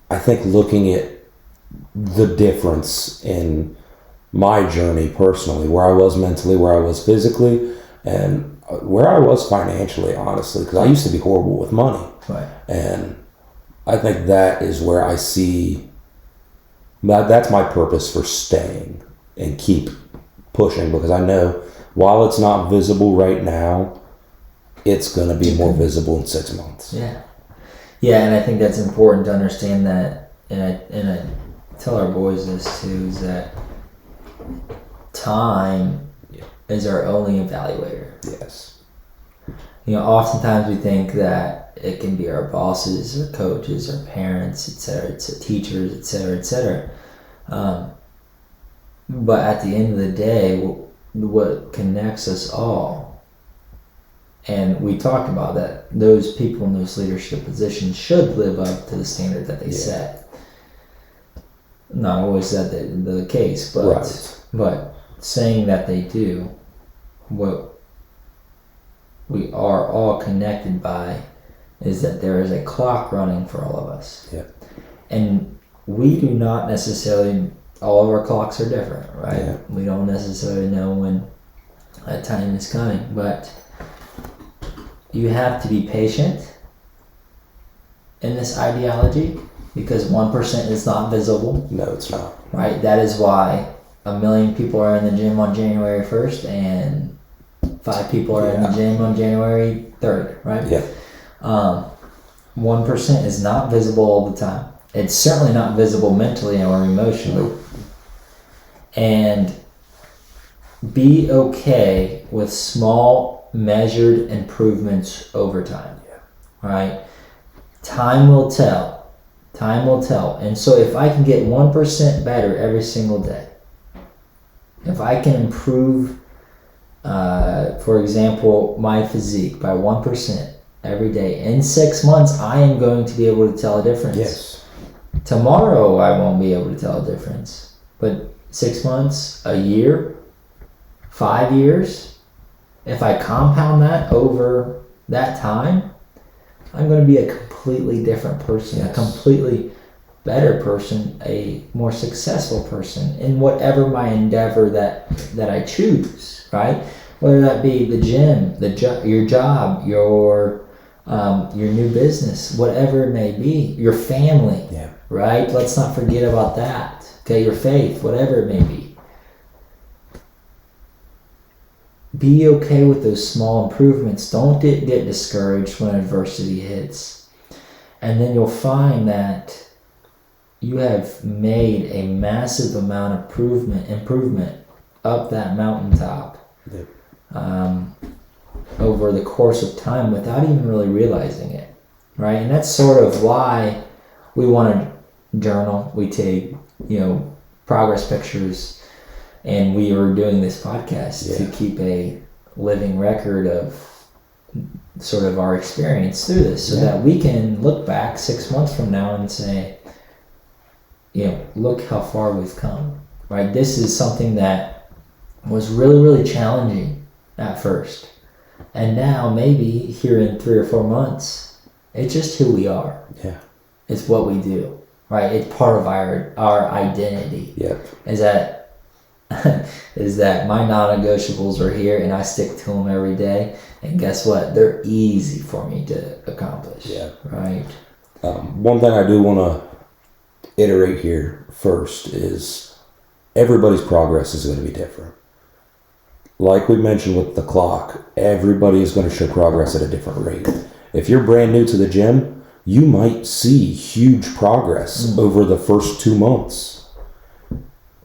I think looking at the difference in my journey personally, where I was mentally, where I was physically, and where I was financially, honestly, because I used to be horrible with money. Right. And I think that is where I see that's my purpose for staying and keep pushing, because I know while it's not visible right now, it's going to be more visible in 6 months. Yeah. Yeah, and I think that's important to understand that, and I tell our boys this too, is that time is our only evaluator. Yes. Oftentimes we think that it can be our bosses or coaches or parents, etc., it's teachers, etc. But at the end of the day, what connects us all, and we talked about that, those people in those leadership positions should live up to the standard that they set. Not always that the case, but Right. But saying that they do, what we are all connected by is that there is a clock running for all of us. Yeah. And we do not necessarily, all of our clocks are different, right? Yeah. We don't necessarily know when that time is coming, but you have to be patient in this ideology because 1% is not visible. No, it's not. Right? That is why 1 million people are in the gym on January 1st and 5 people are in the gym on January 3rd, right? Yeah. 1% is not visible all the time. It's certainly not visible mentally or emotionally. Nope. And be okay with small, measured improvements over time. Right? Time will tell. Time will tell. And so if I can get 1% better every single day, if I can improve, for example, my physique by 1% every day, in 6 months, I am going to be able to tell a difference. Yes. Tomorrow, I won't be able to tell a difference. But 6 months, a year, 5 years, if I compound that over that time, I'm going to be a completely different person, Yes. a completely better person, a more successful person in whatever my endeavor that I choose, right? Whether that be the gym, your job, your new business, whatever it may be, your family, right? Let's not forget about that. Okay, your faith, whatever it may be. Be okay with those small improvements. Don't get discouraged when adversity hits. And then you'll find that you have made a massive amount of improvement up that mountaintop. Yep. Over the course of time without even really realizing it, right? And that's sort of why we want to journal. We take, progress pictures, and we are doing this podcast to keep a living record of sort of our experience through this, so that we can look back 6 months from now and say, look how far we've come, right? This is something that was really, really challenging at first. And now maybe here in 3 or 4 months, it's just who we are. Yeah. It's what we do, right? It's part of our identity. Yep. Is that my non-negotiables are here, and I stick to them every day. And guess what? They're easy for me to accomplish. Yeah. Right. One thing I do want to iterate here first is everybody's progress is going to be different. Like we mentioned with the clock, everybody is going to show progress at a different rate. If you're brand new to the gym, you might see huge progress over the first 2 months.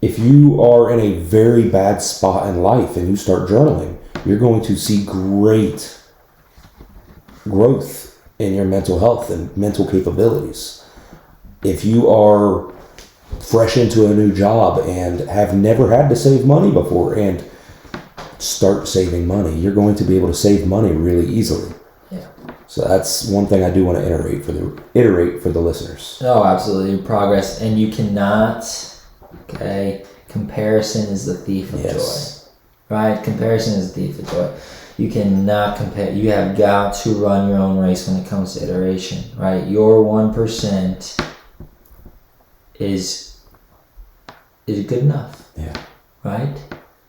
If you are in a very bad spot in life and you start journaling, you're going to see great growth in your mental health and mental capabilities. If you are fresh into a new job and have never had to save money before and start saving money, you're going to be able to save money really easily. Yeah. So that's one thing I do want to iterate for the listeners. Oh, absolutely. Progress. And you cannot, comparison is the thief of joy. Right? Comparison is the thief of joy. You cannot compare. You have got to run your own race when it comes to iteration, right? Your 1% is good enough. Yeah. Right?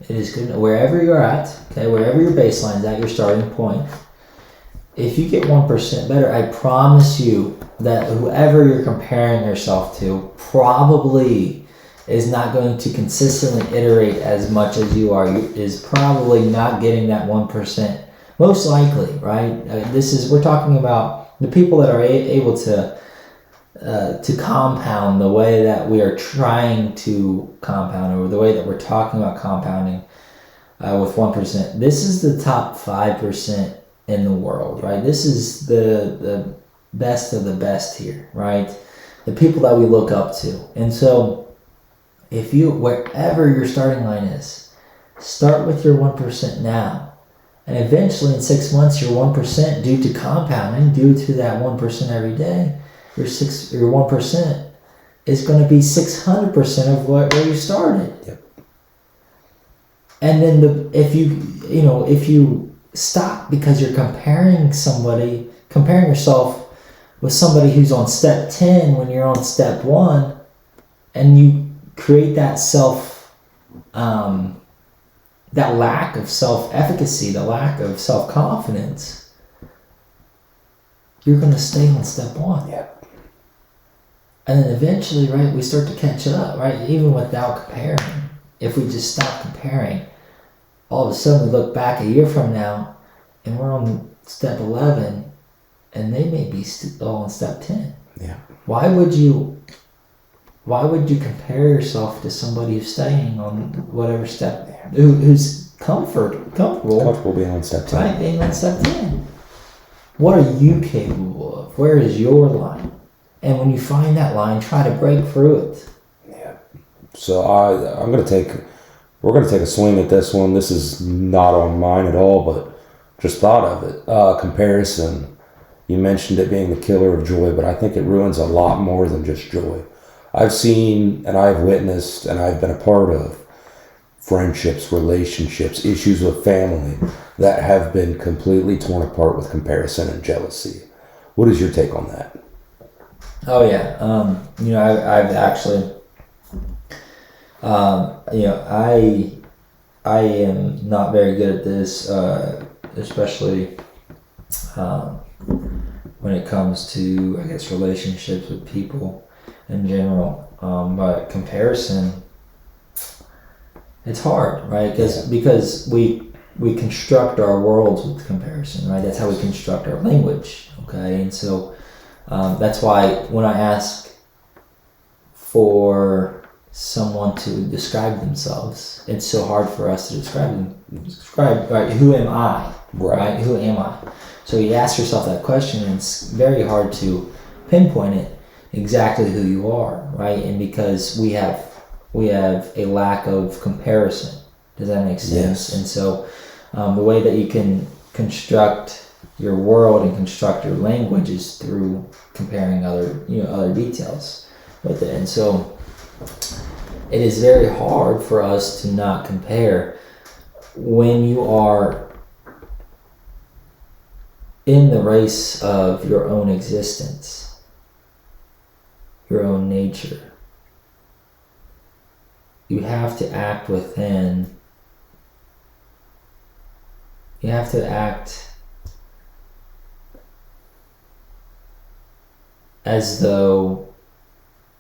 It is good enough. Wherever you're at, wherever your baseline is at, your starting point, if you get 1% better, I promise you that whoever you're comparing yourself to probably is not going to consistently iterate as much as you are. Is probably not getting that 1%. Most likely, right? We're talking about the people that are able to compound the way that we are trying to compound, or the way that we're talking about compounding with 1%. This is the top 5% in the world, right? This is the best of the best here, right? The people that we look up to. And so if you, wherever your starting line is, start with your 1% now. And eventually in 6 months, your 1%, due to compounding, due to that 1% every day, your 1% is going to be 600% of where you started. Yep. And then if you stop because you're comparing yourself with somebody who's on step 10 when you're on step 1, and you create that that lack of self-efficacy, the lack of self-confidence, you're going to stay on step 1. Yeah. And then eventually, right, we start to catch up, right? Even without comparing. If we just stop comparing, all of a sudden we look back a year from now and we're on step 11 and they may be all on step 10. Yeah. Why would you compare yourself to somebody who's staying on whatever step, who's comfortable being on step 10. Right, being on step 10. What are you capable of? Where is your line? And when you find that line, try to break through it. Yeah. So we're going to take a swing at this one. This is not on mine at all, but just thought of it. Comparison. You mentioned it being the killer of joy, but I think it ruins a lot more than just joy. I've seen and I've witnessed and I've been a part of friendships, relationships, issues with family that have been completely torn apart with comparison and jealousy. What is your take on that? Oh yeah, I've actually, I am not very good at this, especially when it comes to, I guess, relationships with people in general. But comparison, it's hard, right? Because we construct our worlds with comparison, right? That's how we construct our language, okay? And so that's why when I ask for someone to describe themselves. It's so hard for us to describe, right? Who am I? Right? Who am I? So you ask yourself that question, and it's very hard to pinpoint it exactly who you are, right? And because we have a lack of comparison. Does that make sense? Yes. And so the way that you can construct your world and construct your language is through comparing other details with it. And so it is very hard for us to not compare when you are in the race of your own existence, your own nature. You have to act within. You have to act as though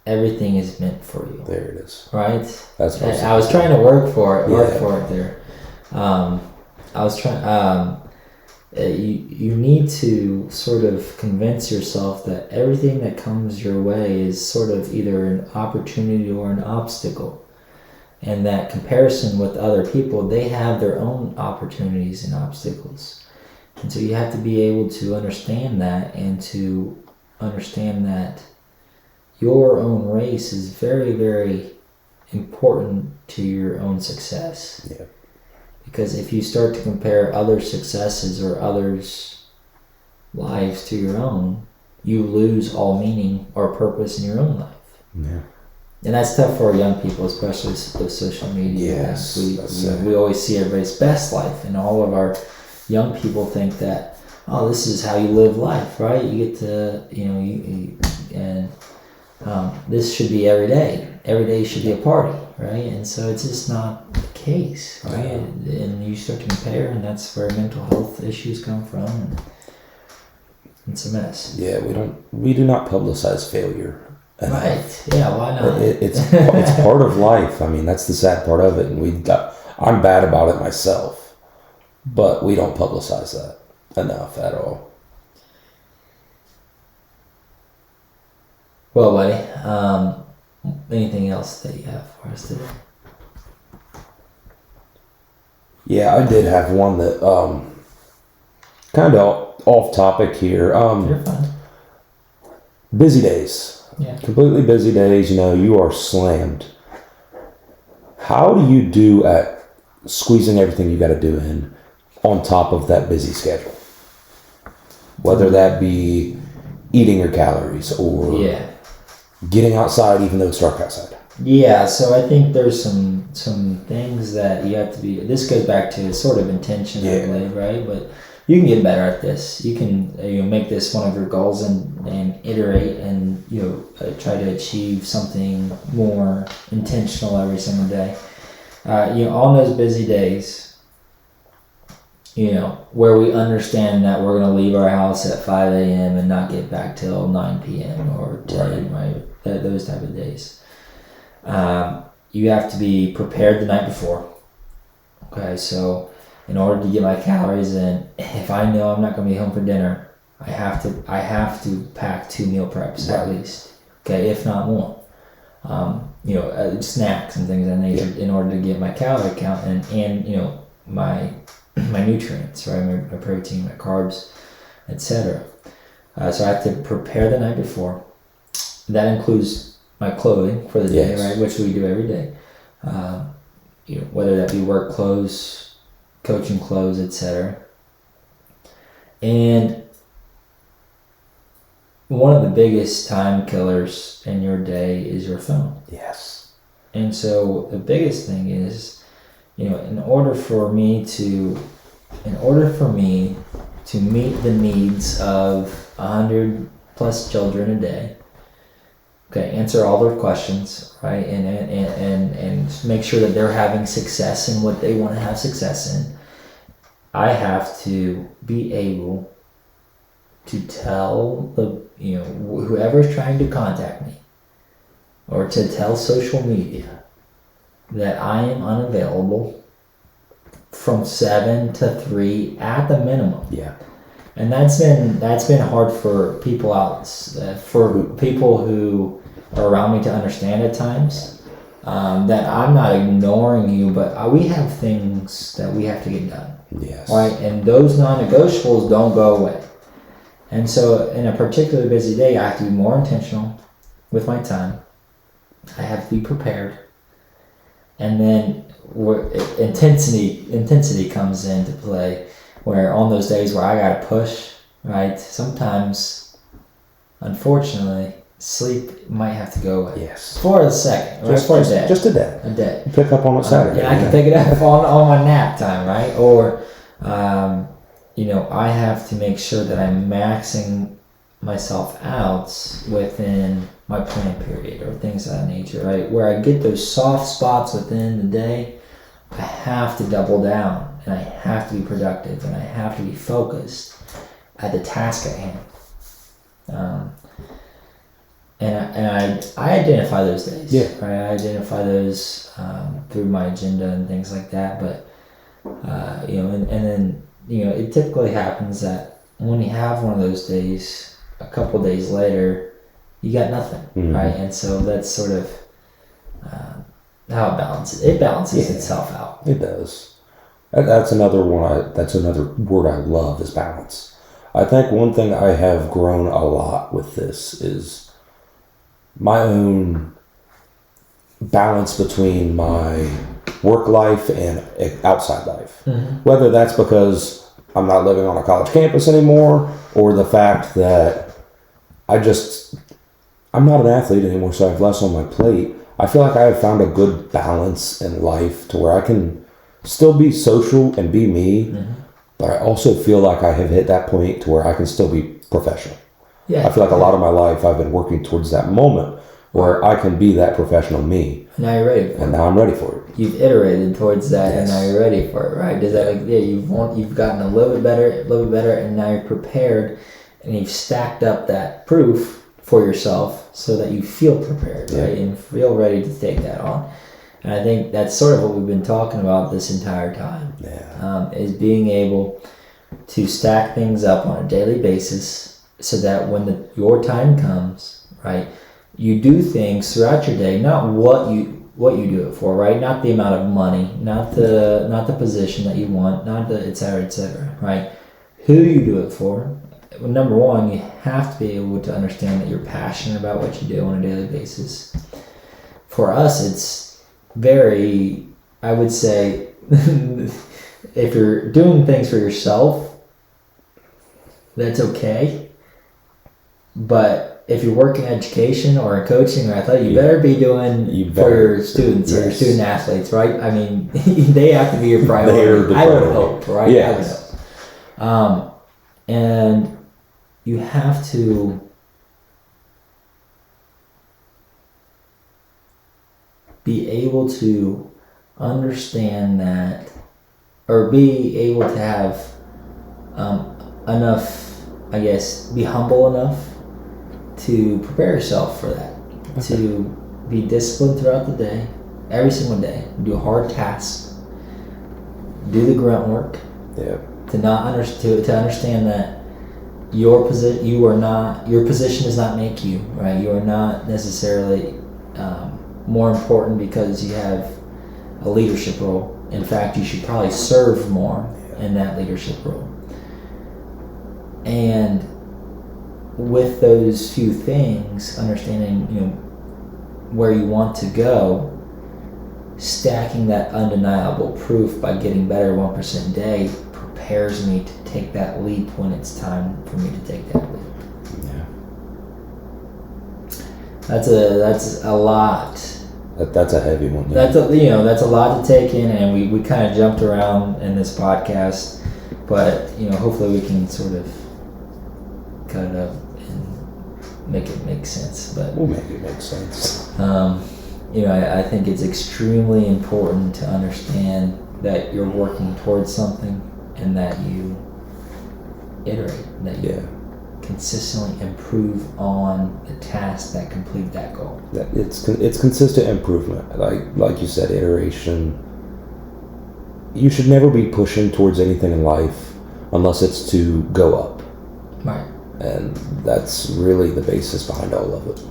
everything is meant for you. There it is. Right? That's what I was trying to work for it there. I was trying. You need to sort of convince yourself that everything that comes your way is sort of either an opportunity or an obstacle. And that comparison with other people, they have their own opportunities and obstacles. And so you have to be able to understand that, and to understand that your own race is very, very important to your own success. Yeah. Because if you start to compare other successes or others' lives to your own, you lose all meaning or purpose in your own life. Yeah. And that's tough for young people, especially with social media. Yes. We always see everybody's best life, and all of our young people think that, oh, this is how you live life, right? You get to, this should be every day. Every day should be a party, right? And so it's just not the case, right? And you start to compare, and that's where mental health issues come from. And it's a mess. Yeah, we do not publicize failure. Right. Yeah, why not? It's part of life. I mean, that's the sad part of it. And I'm bad about it myself, but we don't publicize that enough at all. Well, buddy, anything else that you have for us today? Yeah, I did have one that kind of off topic here. You're fine. Busy days. Yeah. Completely busy days, you are slammed. How do you do at squeezing everything you got to do in on top of that busy schedule? Whether that be eating your calories or getting outside even though it's dark outside. Yeah, so I think there's some things that you have to be. This goes back to sort of intention, I believe, right? But you can get better at this. You can make this one of your goals and iterate and try to achieve something more intentional every single day. On those busy days, where we understand that we're going to leave our house at 5 a.m. and not get back till 9 p.m. or 10, right? Those type of days. You have to be prepared the night before. Okay, so in order to get my calories in, if I know I'm not going to be home for dinner, I have to pack 2 meal preps at least. Okay, if not more. Snacks and things of that nature in order to get my calorie count and my nutrients, right? My protein, my carbs, etc. So I have to prepare the night before. That includes my clothing for the day, right? Which we do every day. Whether that be work clothes, coaching clothes, etc. And one of the biggest time killers in your day is your phone. Yes. And so the biggest thing is, in order for me to meet the needs of 100 plus children a day, answer all their questions, right, and make sure that they're having success in what they want to have success in, I have to be able to tell whoever's trying to contact me, or to tell social media that I am unavailable from 7 to 3 at the minimum. Yeah. And that's been hard for people for people who are around me to understand at times. That I'm not ignoring you, but we have things that we have to get done. Yes. Right? And those non-negotiables don't go away. And so in a particularly busy day, I have to be more intentional with my time. I have to be prepared. And then intensity comes into play, where on those days where I got to push, right? Sometimes, unfortunately, sleep might have to go away. Yes. For a second. Just for a day. Just a day. A day. Pick up on it Saturday. I can pick it up on my nap time, right? Or, I have to make sure that I'm maxing myself out within my plan period or things of that nature, right? Where I get those soft spots within the day, I have to double down and I have to be productive and I have to be focused at the task at hand. And I identify those days. Yeah. Right? I identify those through my agenda and things like that. But and then it typically happens that when you have one of those days, a couple days later, you got nothing, right? And so that's sort of how it balances. It balances itself out. It does. That's another one. That's another word I love is balance. I think one thing I have grown a lot with this is my own balance between my work life and outside life. Whether that's because I'm not living on a college campus anymore, or the fact that I'm not an athlete anymore, so I have less on my plate. I feel like I have found a good balance in life to where I can still be social and be me, but I also feel like I have hit that point to where I can still be professional. Yeah. I feel like a lot of my life I've been working towards that moment where I can be that professional me. Now you're ready for it. And now I'm ready for it. You've iterated towards that, Yes. and now you're ready for it, right? Does that you've gotten a little bit better, and now you're prepared, and you've stacked up that proof for yourself so that you feel prepared, right, and feel ready to take that on. And I think that's sort of what we've been talking about this entire time. Is being able to stack things up on a daily basis so that when your time comes, right, you do things throughout your day, not what you do it for, right? Not the amount of money, not the position that you want, not the et cetera, right? Who you do it for. Well, number one, you have to be able to understand that you're passionate about what you do on a daily basis. For us, it's very, I would say, if you're doing things for yourself, that's okay. But if you work in education or in coaching or athletics, you better be doing for your students or your student athletes, right? I mean, they have to be your priority. I would hope, right? Yes. I would hope. And you have to be able to understand that, or be able to have enough, I guess, be humble enough to prepare yourself for that. Okay. To be disciplined throughout the day, every single day. Do hard tasks. Do the grunt work. Yeah. To understand that your position does not make you, right? You are not necessarily more important because you have a leadership role. In fact, you should probably serve more in that leadership role. And with those few things, understanding, where you want to go, stacking that undeniable proof by getting better 1% a day prepares me to take that leap when it's time for me to take that leap. Yeah. That's a lot. That's a heavy one. Yeah. That's a lot to take in, and we kind of jumped around in this podcast, but hopefully we can sort of cut it up and make it make sense. But we'll make it make sense. I think it's extremely important to understand that you're working towards something and that you iterate, that you consistently improve on the tasks that complete that goal. That it's consistent improvement. Like you said, iteration. You should never be pushing towards anything in life unless it's to go up. Right. And that's really the basis behind all of it.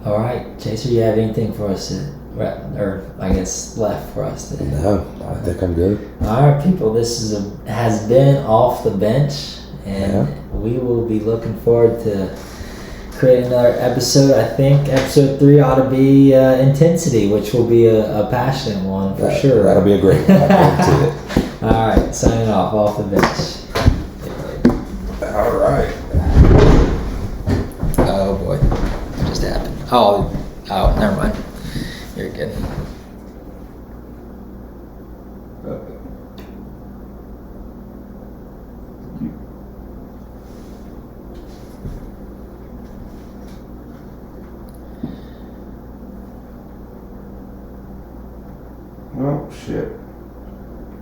All right, Chaser, you have anything for us or I guess left for us today? No, I think I'm good. All right, people, this has been Off the Bench, and we will be looking forward to creating another episode. I think episode 3 ought to be Intensity, which will be a passionate one for sure. That'll be a great one. I guarantee it. All right, signing off the bench. All right. Oh boy, what just happened? Oh, never mind. You're good. Oh shit.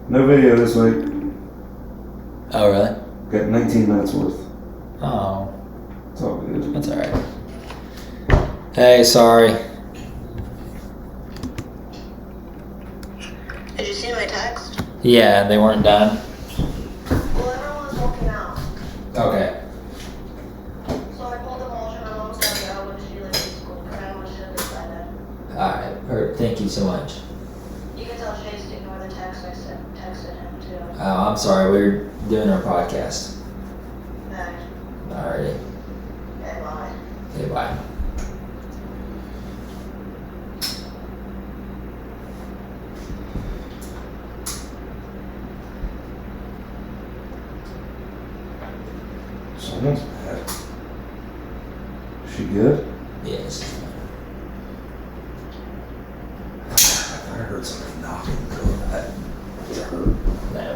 No video this week. Oh really? Got 19 minutes worth. Oh, It's all good. that's all right. Hey, sorry. Did you see my text? Yeah, they weren't done. Well, everyone's walking out. Okay. So I pulled them all, and my mom's gotta go, but she lives in school, and I want to show this by then. All right. Perfect. Thank you so much. You can tell Chase to ignore the text I texted him, too. Oh, I'm sorry. We're doing our podcast. Bye. Alrighty. Okay, bye. Okay, bye. Someone's bad. She good? Yes. I heard something knocking the door. That hurt. No.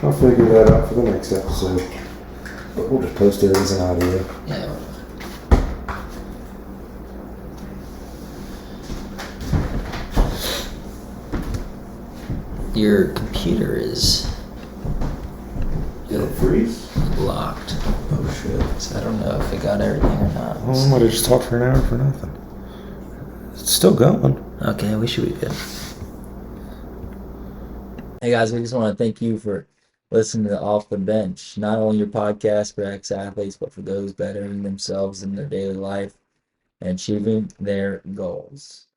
I'll figure that out for the next episode. But we'll just post it as an audio. Yeah. Your computer is Did it freeze? locked, Oh shit. so I don't know if it got everything or not. Well, I might have just talked for an hour for nothing. It's still going. Okay, we should be good. Hey guys, we just want to thank you for listening to Off the Bench. Not only your podcast for ex-athletes, but for those bettering themselves in their daily life and achieving their goals.